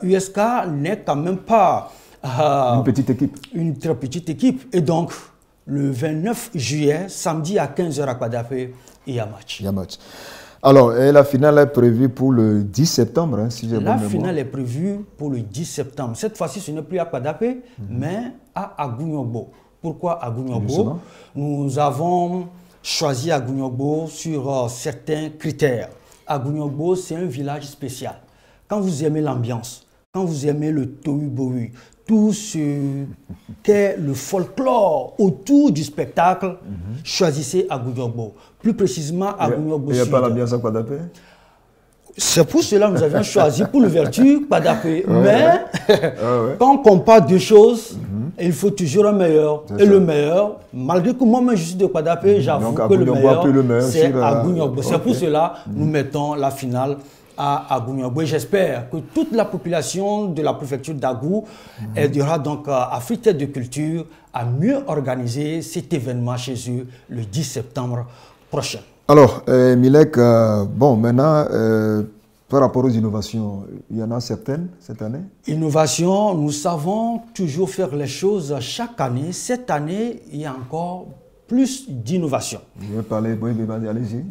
USK, n'est quand même pas... une petite équipe. Une très petite équipe. Et donc, le 29 juillet, samedi à 15h à Kpadapé, il y a match. Il y a match. Alors, et la finale est prévue pour le 10 septembre, si j'ai bonne mémoire. La finale est prévue pour le 10 septembre. Cette fois-ci, ce n'est plus à Kpadapé, mais à Agouniogbo. Pourquoi Agouniogbo? Nous avons choisi Agouniogbo sur certains critères. Agouniogbo, c'est un village spécial. Quand vous aimez l'ambiance, quand vous aimez le tohu-bohu, tout ce qu'est le folklore autour du spectacle, choisissez Agunyogbo. Plus précisément, Agunyogbo. Il n'y a pas l'ambiance à Kwadapé? C'est pour cela que nous avions choisi pour l'ouverture Kwadapé. Mais quand on compare deux choses, il faut toujours un meilleur. Et le meilleur, malgré que moi-même je suis de Kwadapé, j'avoue que le meilleur, c'est Agunyogbo. C'est pour cela que nous mettons la finale à Agunyogbo. J'espère que toute la population de la préfecture d'Agou aidera donc Afrique de Culture à mieux organiser cet événement chez eux le 10 septembre prochain. Alors, Milek, bon, maintenant, par rapport aux innovations, il y en a certaines cette année? Innovation, nous savons toujours faire les choses chaque année. Cette année, il y a encore plus d'innovation. Je vais parler, oui, allez-y.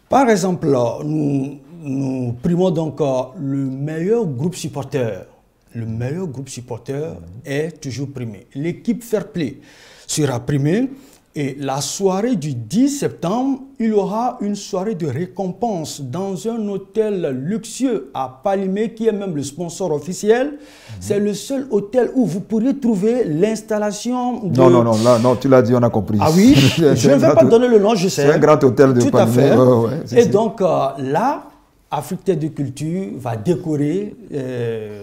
Par exemple, nous primons donc le meilleur groupe supporter. Le meilleur groupe supporter est toujours primé. L'équipe Fair Play sera primée. Et la soirée du 10 septembre, il y aura une soirée de récompense dans un hôtel luxueux à Palimé, qui est même le sponsor officiel. C'est le seul hôtel où vous pourrez trouver l'installation de... Non, tu l'as dit, on a compris. Ah oui, je ne vais pas donner le nom, je sais. C'est un grand hôtel de Palimé. Tout à fait. Et donc là, Afrique de Culture va décorer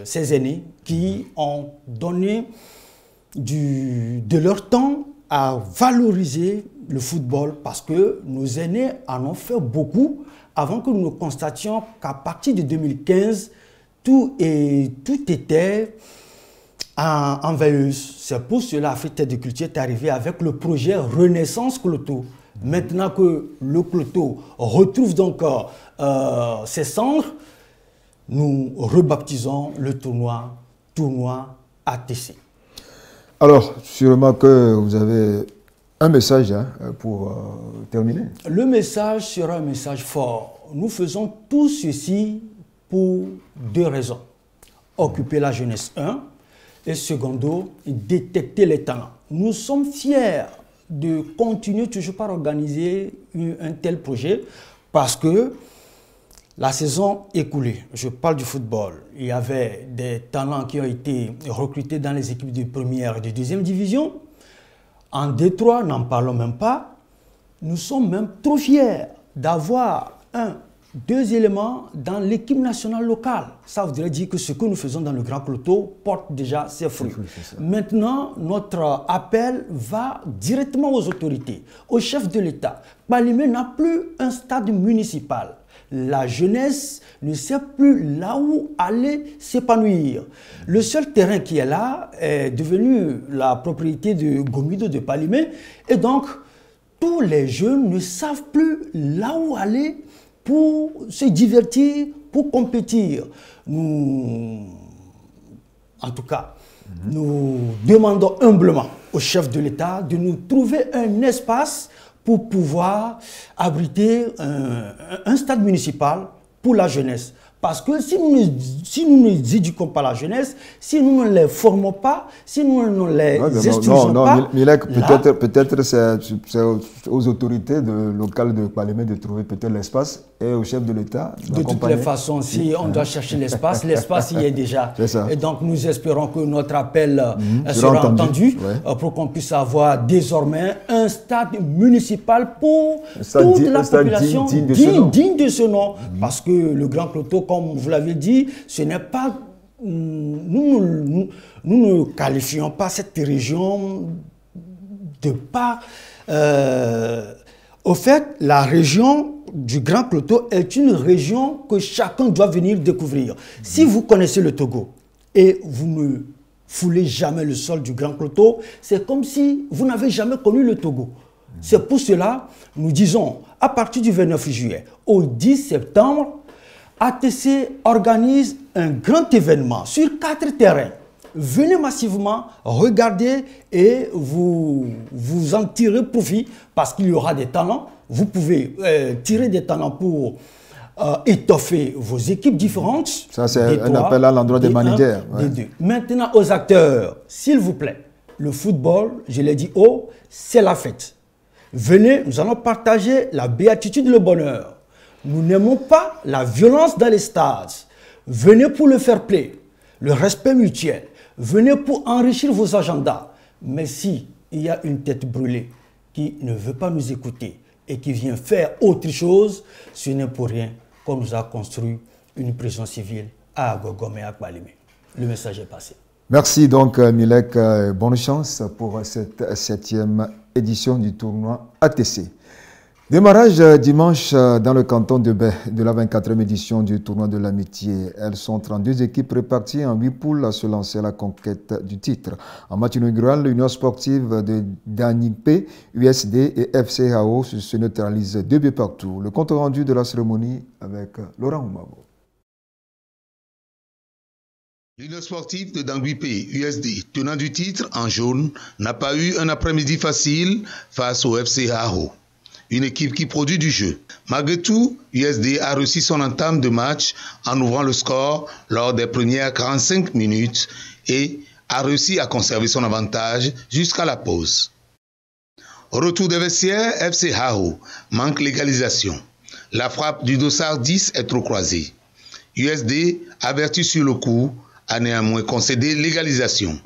ces aînés qui ont donné de leur temps à valoriser le football, parce que nos aînés en ont fait beaucoup avant que nous constations qu'à partir de 2015, tout était en veilleuse. C'est pour cela que l'Afrique de Culture est arrivée avec le projet Renaissance Cloto. Maintenant que le Cloto retrouve donc ses cendres, nous rebaptisons le tournoi ATC. Alors, sûrement que vous avez un message pour terminer. Le message sera un message fort. Nous faisons tout ceci pour deux raisons. Occuper la jeunesse, et secondo, détecter les talents. Nous sommes fiers de continuer toujours par organiser un tel projet, parce que la saison écoulée, je parle du football, il y avait des talents qui ont été recrutés dans les équipes de première et de deuxième division. En Détroit, n'en parlons même pas. Nous sommes même trop fiers d'avoir deux éléments dans l'équipe nationale locale. Ça voudrait dire que ce que nous faisons dans le Grand Cloto porte déjà ses fruits. Maintenant, notre appel va directement aux autorités, au chef de l'État. Palimé n'a plus un stade municipal. La jeunesse ne sait plus là où aller s'épanouir. Le seul terrain qui est là est devenu la propriété de Gomido de Palimé. Et donc, tous les jeunes ne savent plus là où aller pour se divertir, pour compétir. En tout cas, nous demandons humblement au chef de l'État de nous trouver un espace pour pouvoir abriter un stade municipal pour la jeunesse. Parce que si nous ne éduquons pas la jeunesse, si nous ne les formons pas, si nous ne les instruisons pas... Milek, peut-être c'est aux autorités locales de Palimé de trouver peut-être l'espace, et au chef de l'État de toutes les façons, si on doit chercher l'espace, l'espace y est déjà. Et donc nous espérons que notre appel sera entendu pour qu'on puisse avoir désormais un stade municipal pour toute la population digne de ce nom. Parce que le Grand Cloto, comme vous l'avez dit, ce n'est pas... Nous ne qualifions pas cette région de par... au fait, la région du Grand Cloto est une région que chacun doit venir découvrir. Si vous connaissez le Togo et vous ne foulez jamais le sol du Grand Cloto, c'est comme si vous n'avez jamais connu le Togo. C'est pour cela, nous disons, à partir du 29 juillet au 10 septembre, ATC organise un grand événement sur 4 terrains. Venez massivement, regardez et vous en tirez profit parce qu'il y aura des talents. Vous pouvez tirer des talents pour étoffer vos équipes différentes. Ça, c'est un appel à l'endroit des managers. Maintenant, aux acteurs, s'il vous plaît, le football, je l'ai dit haut, c'est la fête. Venez, nous allons partager la béatitude, le bonheur. Nous n'aimons pas la violence dans les stades. Venez pour le fair play, le respect mutuel. Venez pour enrichir vos agendas. Mais si il y a une tête brûlée qui ne veut pas nous écouter et qui vient faire autre chose, ce n'est pour rien qu'on nous a construit une prison civile à Agogom et à Kbalimé. Le message est passé. Merci donc Milek, bonne chance pour cette 7e édition du tournoi ATC. Démarrage dimanche dans le canton de Baie de la 24e édition du tournoi de l'amitié. Elles sont 32 équipes réparties en 8 poules à se lancer à la conquête du titre. En match inaugural, l'Union sportive de Danigpe, USD et FCAO se neutralisent 2 buts partout. Le compte rendu de la cérémonie avec Laurent Oumabo. L'Union sportive de Danguipe, USD, tenant du titre en jaune, n'a pas eu un après-midi facile face au FCAO, une équipe qui produit du jeu. Malgré tout, USD a réussi son entame de match en ouvrant le score lors des premières 45 minutes et a réussi à conserver son avantage jusqu'à la pause. Au retour des vestiaires, FCAO manque l'égalisation. La frappe du dossard 10 est trop croisée. USD, averti sur le coup, a néanmoins concédé l'égalisation,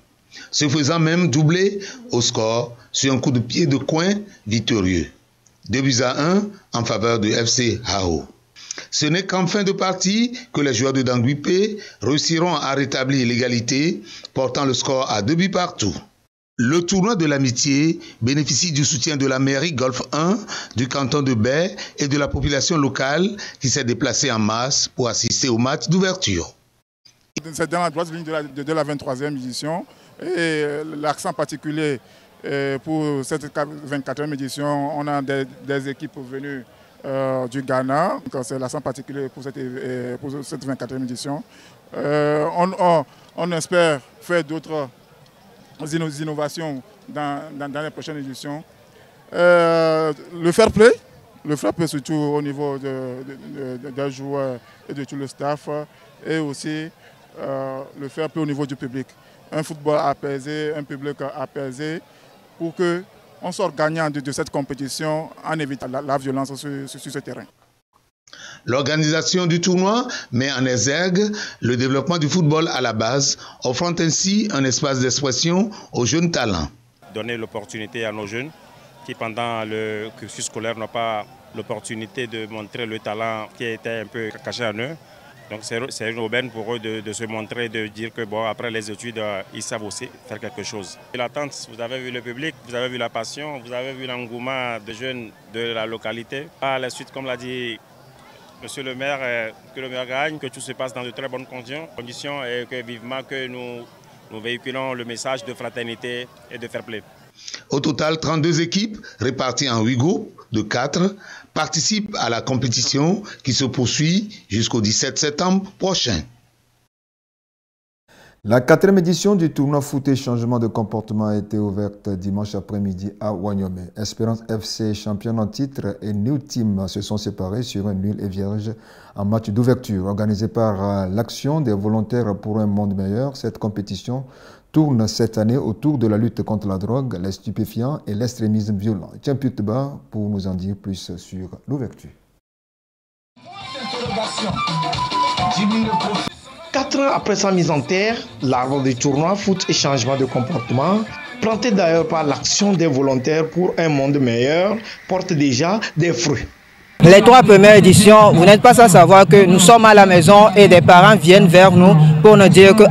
se faisant même doubler au score sur un coup de pied de coin victorieux. 2-1 en faveur du FCAO. Ce n'est qu'en fin de partie que les joueurs de Danguipe réussiront à rétablir l'égalité, portant le score à 2 buts partout. Le tournoi de l'amitié bénéficie du soutien de la mairie Golfe 1, du canton de Baie et de la population locale qui s'est déplacée en masse pour assister au match d'ouverture. C'est dans la droite ligne de la 23e édition et l'accent particulier pour cette 24e édition, on a des équipes venues du Ghana. C'est l'accent particulier pour cette 24e édition. On espère faire d'autres innovations dans les prochaines éditions. Le fair play surtout au niveau des joueurs et de tout le staff, et aussi le fair play au niveau du public. Un football apaisé, un public apaisé, pour qu'on sorte gagnant de cette compétition en évitant la violence sur ce terrain. L'organisation du tournoi met en exergue le développement du football à la base, offrant ainsi un espace d'expression aux jeunes talents. Donner l'opportunité à nos jeunes qui, pendant le cursus scolaire, n'ont pas l'opportunité de montrer le talent qui était un peu caché en eux. Donc c'est une aubaine pour eux de se montrer, de dire que bon, après les études, ils savent aussi faire quelque chose. L'attente, vous avez vu le public, vous avez vu la passion, vous avez vu l'engouement des jeunes de la localité. À la suite, comme l'a dit Monsieur le maire, que le maire gagne, que tout se passe dans de très bonnes conditions et que vivement que nous véhiculons le message de fraternité et de fair play. Au total, 32 équipes réparties en 8 groupes de 4 participent à la compétition qui se poursuit jusqu'au 17 septembre prochain. La 4e édition du tournoi foot et changement de comportement a été ouverte dimanche après-midi à Wanyomé. Espérance FC, championne en titre, et New Team se sont séparés sur un nul et vierge en match d'ouverture. Organisé par l'Action des volontaires pour un monde meilleur, cette compétition tourne cette année autour de la lutte contre la drogue, les stupéfiants et l'extrémisme violent. Tiens Putba pour nous en dire plus sur l'ouverture. 4 ans après sa mise en terre, l'arbre du tournoi foot et changement de comportement, planté d'ailleurs par l'Action des volontaires pour un monde meilleur, porte déjà des fruits. Les 3 premières éditions, vous n'êtes pas sans savoir que nous sommes à la maison et des parents viennent vers nous pour nous dire que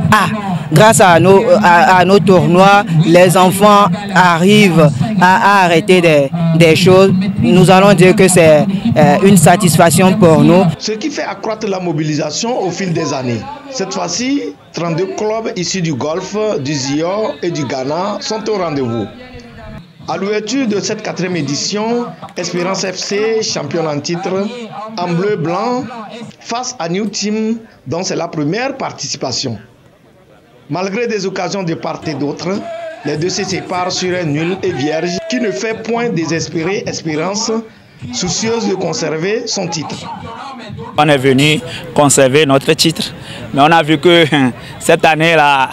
grâce à nos tournois, les enfants arrivent à arrêter des choses. Nous allons dire que c'est une satisfaction pour nous. Ce qui fait accroître la mobilisation au fil des années. Cette fois-ci, 32 clubs issus du Golfe, du Zior et du Ghana sont au rendez-vous. À l'ouverture de cette 4e édition, Espérance FC, championne en titre, en bleu-blanc, face à New Team, dont c'est la première participation. Malgré des occasions de part et d'autre, les deux se séparent sur un nul et vierge qui ne fait point désespérer Espérance, soucieuse de conserver son titre. On est venu conserver notre titre, mais on a vu que cette année-là,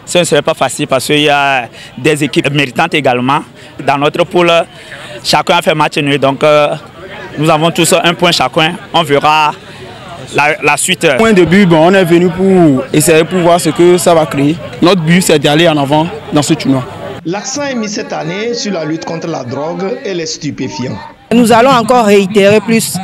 ce ne serait pas facile parce qu'il y a des équipes méritantes également. Dans notre poule, chacun a fait match nul, donc nous avons tous un point chacun. On verra la suite. Point de but, bon, on est venu pour essayer pour voir ce que ça va créer. Notre but, c'est d'aller en avant dans ce tournoi. L'accent est mis cette année sur la lutte contre la drogue et les stupéfiants. Nous allons encore réitérer plus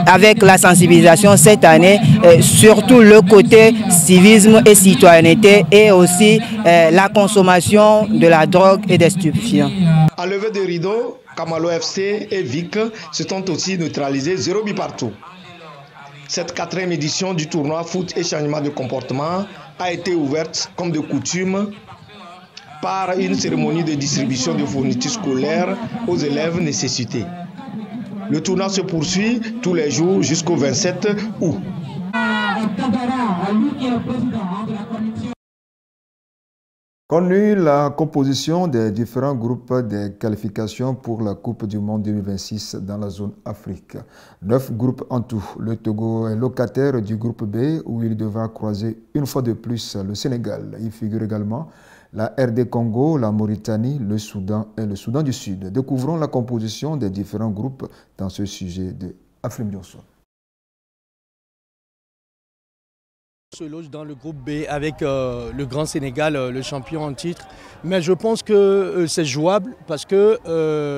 avec la sensibilisation cette année, surtout le côté civisme et citoyenneté et aussi la consommation de la drogue et des stupéfiants. À lever de rideau, Kamalo FC et Vic se sont aussi neutralisés 0 but partout. Cette 4e édition du tournoi foot et changement de comportement a été ouverte comme de coutume par une cérémonie de distribution de fournitures scolaires aux élèves nécessités. Le tournoi se poursuit tous les jours jusqu'au 27 août. Connu la composition des différents groupes des qualifications pour la Coupe du Monde 2026 dans la zone Afrique. 9 groupes en tout. Le Togo est locataire du groupe B où il devra croiser une fois de plus le Sénégal. Il figure également la RD Congo, la Mauritanie, le Soudan et le Soudan du Sud. Découvrons la composition des différents groupes dans ce sujet de Afrim Dionso. On se loge dans le groupe B avec le Grand Sénégal, le champion en titre. Mais je pense que c'est jouable parce que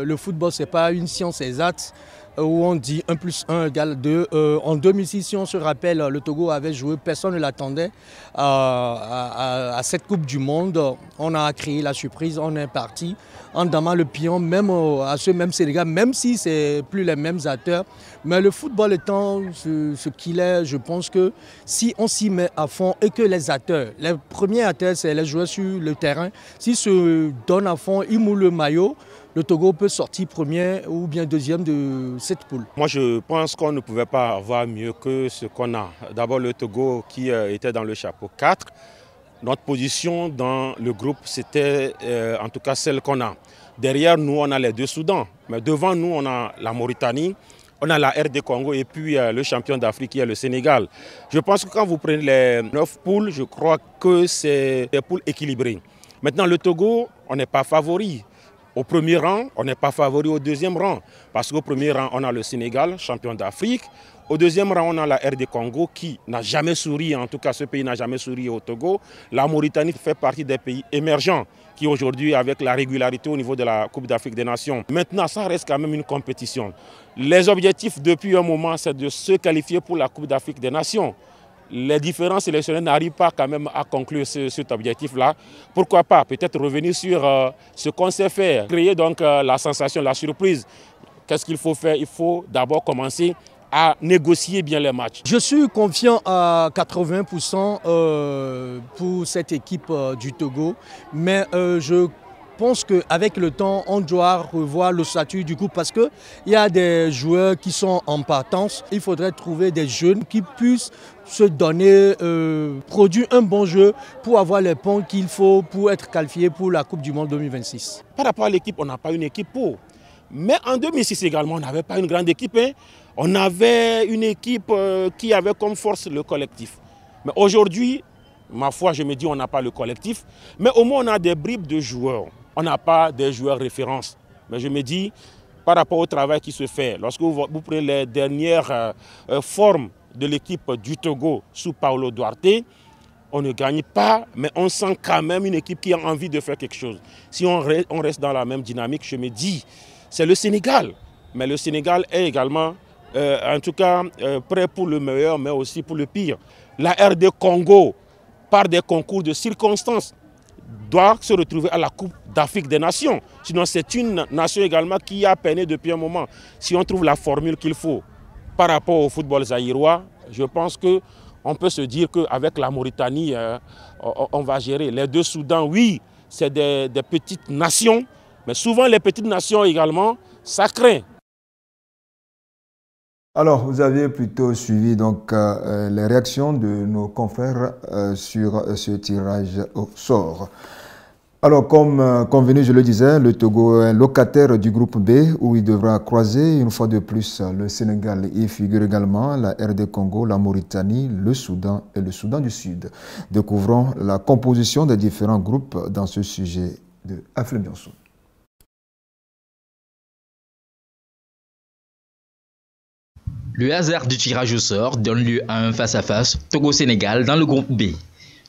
le football, ce n'est pas une science exacte où on dit 1 + 1 = 2. En 2006, si on se rappelle, le Togo avait joué, personne ne l'attendait à cette Coupe du Monde. On a créé la surprise, on est parti en damant le pion, même à ce même Sénégal, même si ce n'est plus les mêmes acteurs. Mais le football étant ce qu'il est, je pense que si on s'y met à fond et que les acteurs, les premiers acteurs, c'est les joueurs sur le terrain, s'ils se donnent à fond, ils mouillent le maillot, le Togo peut sortir premier ou bien deuxième de cette poule. Moi, je pense qu'on ne pouvait pas avoir mieux que ce qu'on a. D'abord, le Togo qui était dans le chapeau 4. Notre position dans le groupe, c'était en tout cas celle qu'on a. Derrière nous, on a les 2 Soudans. Mais devant nous, on a la Mauritanie, on a la RD Congo et puis le champion d'Afrique qui est le Sénégal. Je pense que quand vous prenez les 9 poules, je crois que c'est des poules équilibrées. Maintenant, le Togo, on n'est pas favori. Au premier rang, on n'est pas favori au deuxième rang. Parce qu'au premier rang, on a le Sénégal, champion d'Afrique. Au deuxième rang, on a la RD Congo qui n'a jamais souri, en tout cas ce pays n'a jamais souri au Togo. La Mauritanie fait partie des pays émergents qui aujourd'hui, avec la régularité au niveau de la Coupe d'Afrique des Nations. Maintenant, ça reste quand même une compétition. Les objectifs depuis un moment, c'est de se qualifier pour la Coupe d'Afrique des Nations. Les différents sélectionneurs n'arrivent pas quand même à conclure cet objectif-là. Pourquoi pas peut-être revenir sur ce qu'on sait faire, créer donc la sensation, la surprise. Qu'est-ce qu'il faut faire? Il faut d'abord commencer à négocier bien les matchs. Je suis confiant à 80% pour cette équipe du Togo, mais je pense qu'avec le temps, on doit revoir le statut du groupe parce qu'il y a des joueurs qui sont en partance. Il faudrait trouver des jeunes qui puissent se donner, produire un bon jeu pour avoir les points qu'il faut pour être qualifié pour la Coupe du Monde 2026. Par rapport à l'équipe, on n'a pas une équipe pour. Mais en 2006 également, on n'avait pas une grande équipe. Hein. On avait une équipe qui avait comme force le collectif. Mais aujourd'hui, ma foi, je me dis on n'a pas le collectif. Mais au moins, on a des bribes de joueurs. On n'a pas des joueurs références. Mais je me dis, par rapport au travail qui se fait, lorsque vous prenez les dernières formes de l'équipe du Togo sous Paulo Duarte, on ne gagne pas, mais on sent quand même une équipe qui a envie de faire quelque chose. Si on reste dans la même dynamique, je me dis, c'est le Sénégal. Mais le Sénégal est également, en tout cas, prêt pour le meilleur, mais aussi pour le pire. La RD Congo, par des concours de circonstances, doit se retrouver à la Coupe d'Afrique des Nations. Sinon, c'est une nation également qui a peiné depuis un moment. Si on trouve la formule qu'il faut par rapport au football zaïrois, je pense qu'on peut se dire qu'avec la Mauritanie, on va gérer. Les 2 Soudans, oui, c'est des petites nations, mais souvent les petites nations également, ça craint. Alors, vous avez plutôt suivi donc, les réactions de nos confrères sur ce tirage au sort. Alors, comme convenu, je le disais, le Togo est locataire du groupe B où il devra croiser une fois de plus le Sénégal. Il figure également la RD Congo, la Mauritanie, le Soudan et le Soudan du Sud. Découvrons la composition des différents groupes dans ce sujet de Aflim Dionso. Le hasard du tirage au sort donne lieu à un face-à-face Togo-Sénégal dans le groupe B.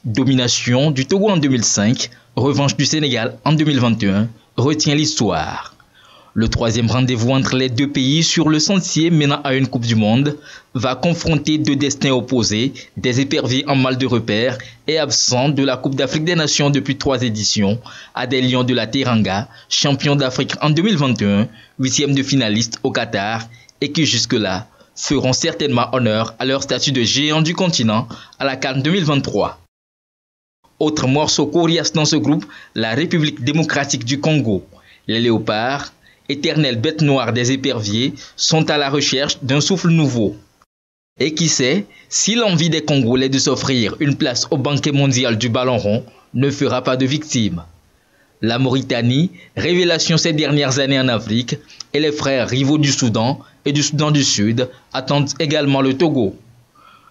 Domination du Togo en 2005, revanche du Sénégal en 2021 retient l'histoire. Le troisième rendez-vous entre les deux pays sur le sentier menant à une Coupe du Monde va confronter deux destins opposés, des éperviers en mal de repère et absents de la Coupe d'Afrique des Nations depuis 3 éditions, à des Lions de la Teranga, champions d'Afrique en 2021, 8e de finaliste au Qatar et qui jusque-là feront certainement honneur à leur statut de géant du continent à la CAN 2023. Autre morceau coriace dans ce groupe, la République démocratique du Congo. Les léopards, éternelles bêtes noires des éperviers, sont à la recherche d'un souffle nouveau. Et qui sait, si l'envie des Congolais de s'offrir une place au banquet mondial du ballon rond ne fera pas de victimes. La Mauritanie, révélation ces dernières années en Afrique, et les frères rivaux du Soudan et du Soudan du Sud attendent également le Togo.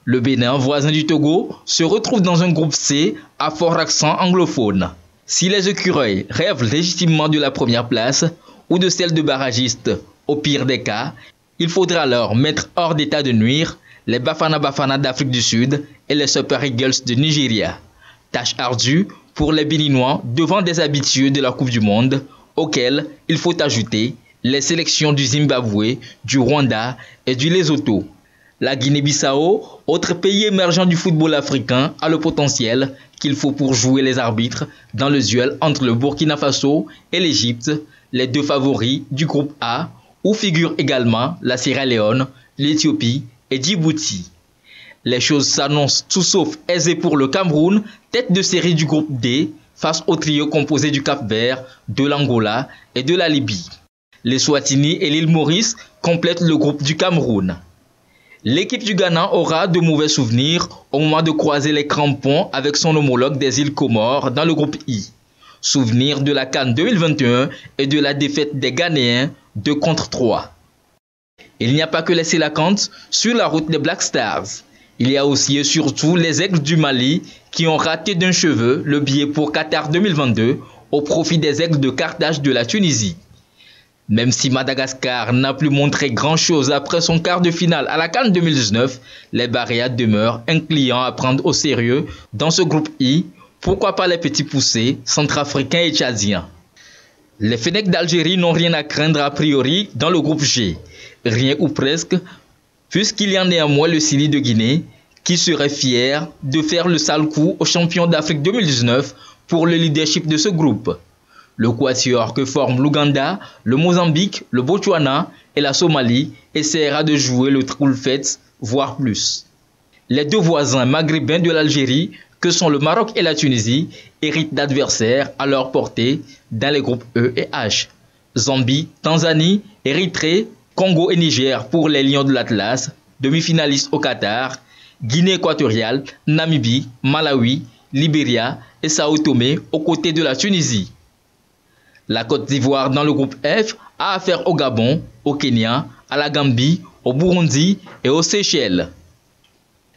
Le Bénin, voisin du Togo, se retrouve dans un groupe C à fort accent anglophone. Si les écureuils rêvent légitimement de la première place, ou de celle de barragiste, au pire des cas, il faudra alors mettre hors d'état de nuire les Bafana Bafana d'Afrique du Sud et les Super Eagles de Nigeria. Tâche ardue pour les Béninois devant des habitués de la Coupe du Monde, auxquels il faut ajouter les sélections du Zimbabwe, du Rwanda et du Lesotho. La Guinée-Bissau, autre pays émergent du football africain, a le potentiel qu'il faut pour jouer les arbitres dans le duel entre le Burkina Faso et l'Égypte, les deux favoris du groupe A, où figurent également la Sierra Leone, l'Éthiopie et Djibouti. Les choses s'annoncent tout sauf aisées pour le Cameroun, tête de série du groupe D, face au trio composé du Cap-Vert, de l'Angola et de la Libye. Les Swatini et l'île Maurice complètent le groupe du Cameroun. L'équipe du Ghana aura de mauvais souvenirs au moment de croiser les crampons avec son homologue des îles Comores dans le groupe I. Souvenir de la CAN 2021 et de la défaite des Ghanéens 2-3. Il n'y a pas que les Sélacantes sur la route des Black Stars. Il y a aussi et surtout les Aigles du Mali qui ont raté d'un cheveu le billet pour Qatar 2022 au profit des Aigles de Carthage de la Tunisie. Même si Madagascar n'a plus montré grand-chose après son quart de finale à la CAN 2019, les Barréas demeurent un client à prendre au sérieux dans ce groupe I. Pourquoi pas les petits poussés, centrafricains et tchadiens? Les Fennecs d'Algérie n'ont rien à craindre a priori dans le groupe G. Rien ou presque, puisqu'il y a néanmoins le Sili de Guinée, qui serait fier de faire le sale coup aux champions d'Afrique 2019 pour le leadership de ce groupe. Le quatuor que forment l'Ouganda, le Mozambique, le Botswana et la Somalie essaiera de jouer le troule-fête, voire plus. Les deux voisins maghrébins de l'Algérie, que sont le Maroc et la Tunisie, héritent d'adversaires à leur portée dans les groupes E et H. Zambie, Tanzanie, Érythrée, Congo et Niger pour les Lions de l'Atlas, demi-finalistes au Qatar, Guinée équatoriale, Namibie, Malawi, Libéria et Sao Tomé aux côtés de la Tunisie. La Côte d'Ivoire dans le groupe F a affaire au Gabon, au Kenya, à la Gambie, au Burundi et aux Seychelles.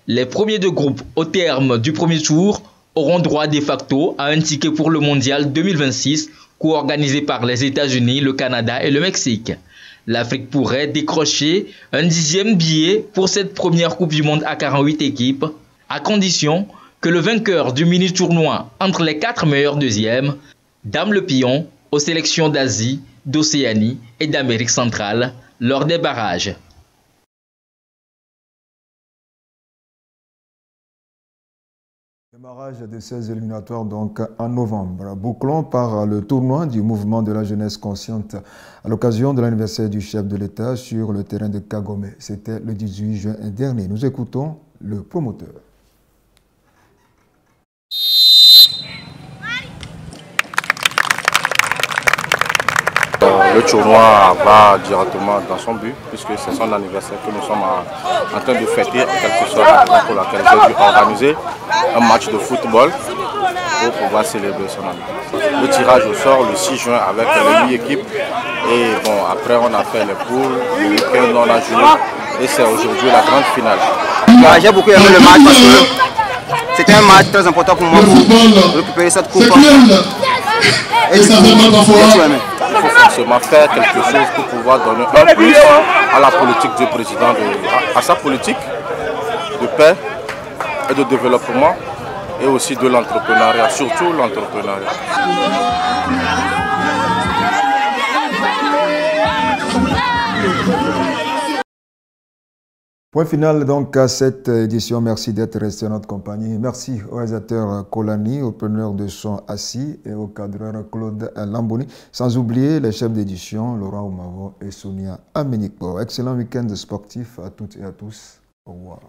Les premiers de groupe au terme du premier tour auront droit de facto à un ticket pour le Mondial 2026 co-organisé par les États-Unis, le Canada et le Mexique. L'Afrique pourrait décrocher un 10e billet pour cette première Coupe du Monde à 48 équipes, à condition que le vainqueur du mini-tournoi entre les 4 meilleurs deuxièmes dame le pion aux sélections d'Asie, d'Océanie et d'Amérique centrale lors des barrages. Démarrage de ces éliminatoires donc en novembre. Bouclons par le tournoi du mouvement de la jeunesse consciente à l'occasion de l'anniversaire du chef de l'État sur le terrain de Kagomé. C'était le 18 juin dernier. Nous écoutons le promoteur. Le tournoi va directement dans son but, puisque c'est son anniversaire que nous sommes en train de fêter, en quelque sorte, pour laquelle j'ai dû organiser un match de football pour pouvoir célébrer son anniversaire. Le tirage au sort le 6 juin avec les 8 équipes. Et bon, après on a fait les poules, le week-end on a joué, et c'est aujourd'hui la grande finale. J'ai beaucoup aimé le match parce que c'était un match très important pour moi pour récupérer cette coupe. Et du coup, j'ai tout aimé. forcément faire quelque chose pour pouvoir donner un plus à la politique du président, à sa politique de paix et de développement et aussi de l'entrepreneuriat, surtout l'entrepreneuriat. Point final donc à cette édition. Merci d'être resté en notre compagnie. Merci au réalisateur Kolani, au preneur de son Assis et au cadreur Claude Lambouni. Sans oublier les chefs d'édition Laurent Oumavo et Sonia Aménico. Excellent week-end sportif à toutes et à tous. Au revoir.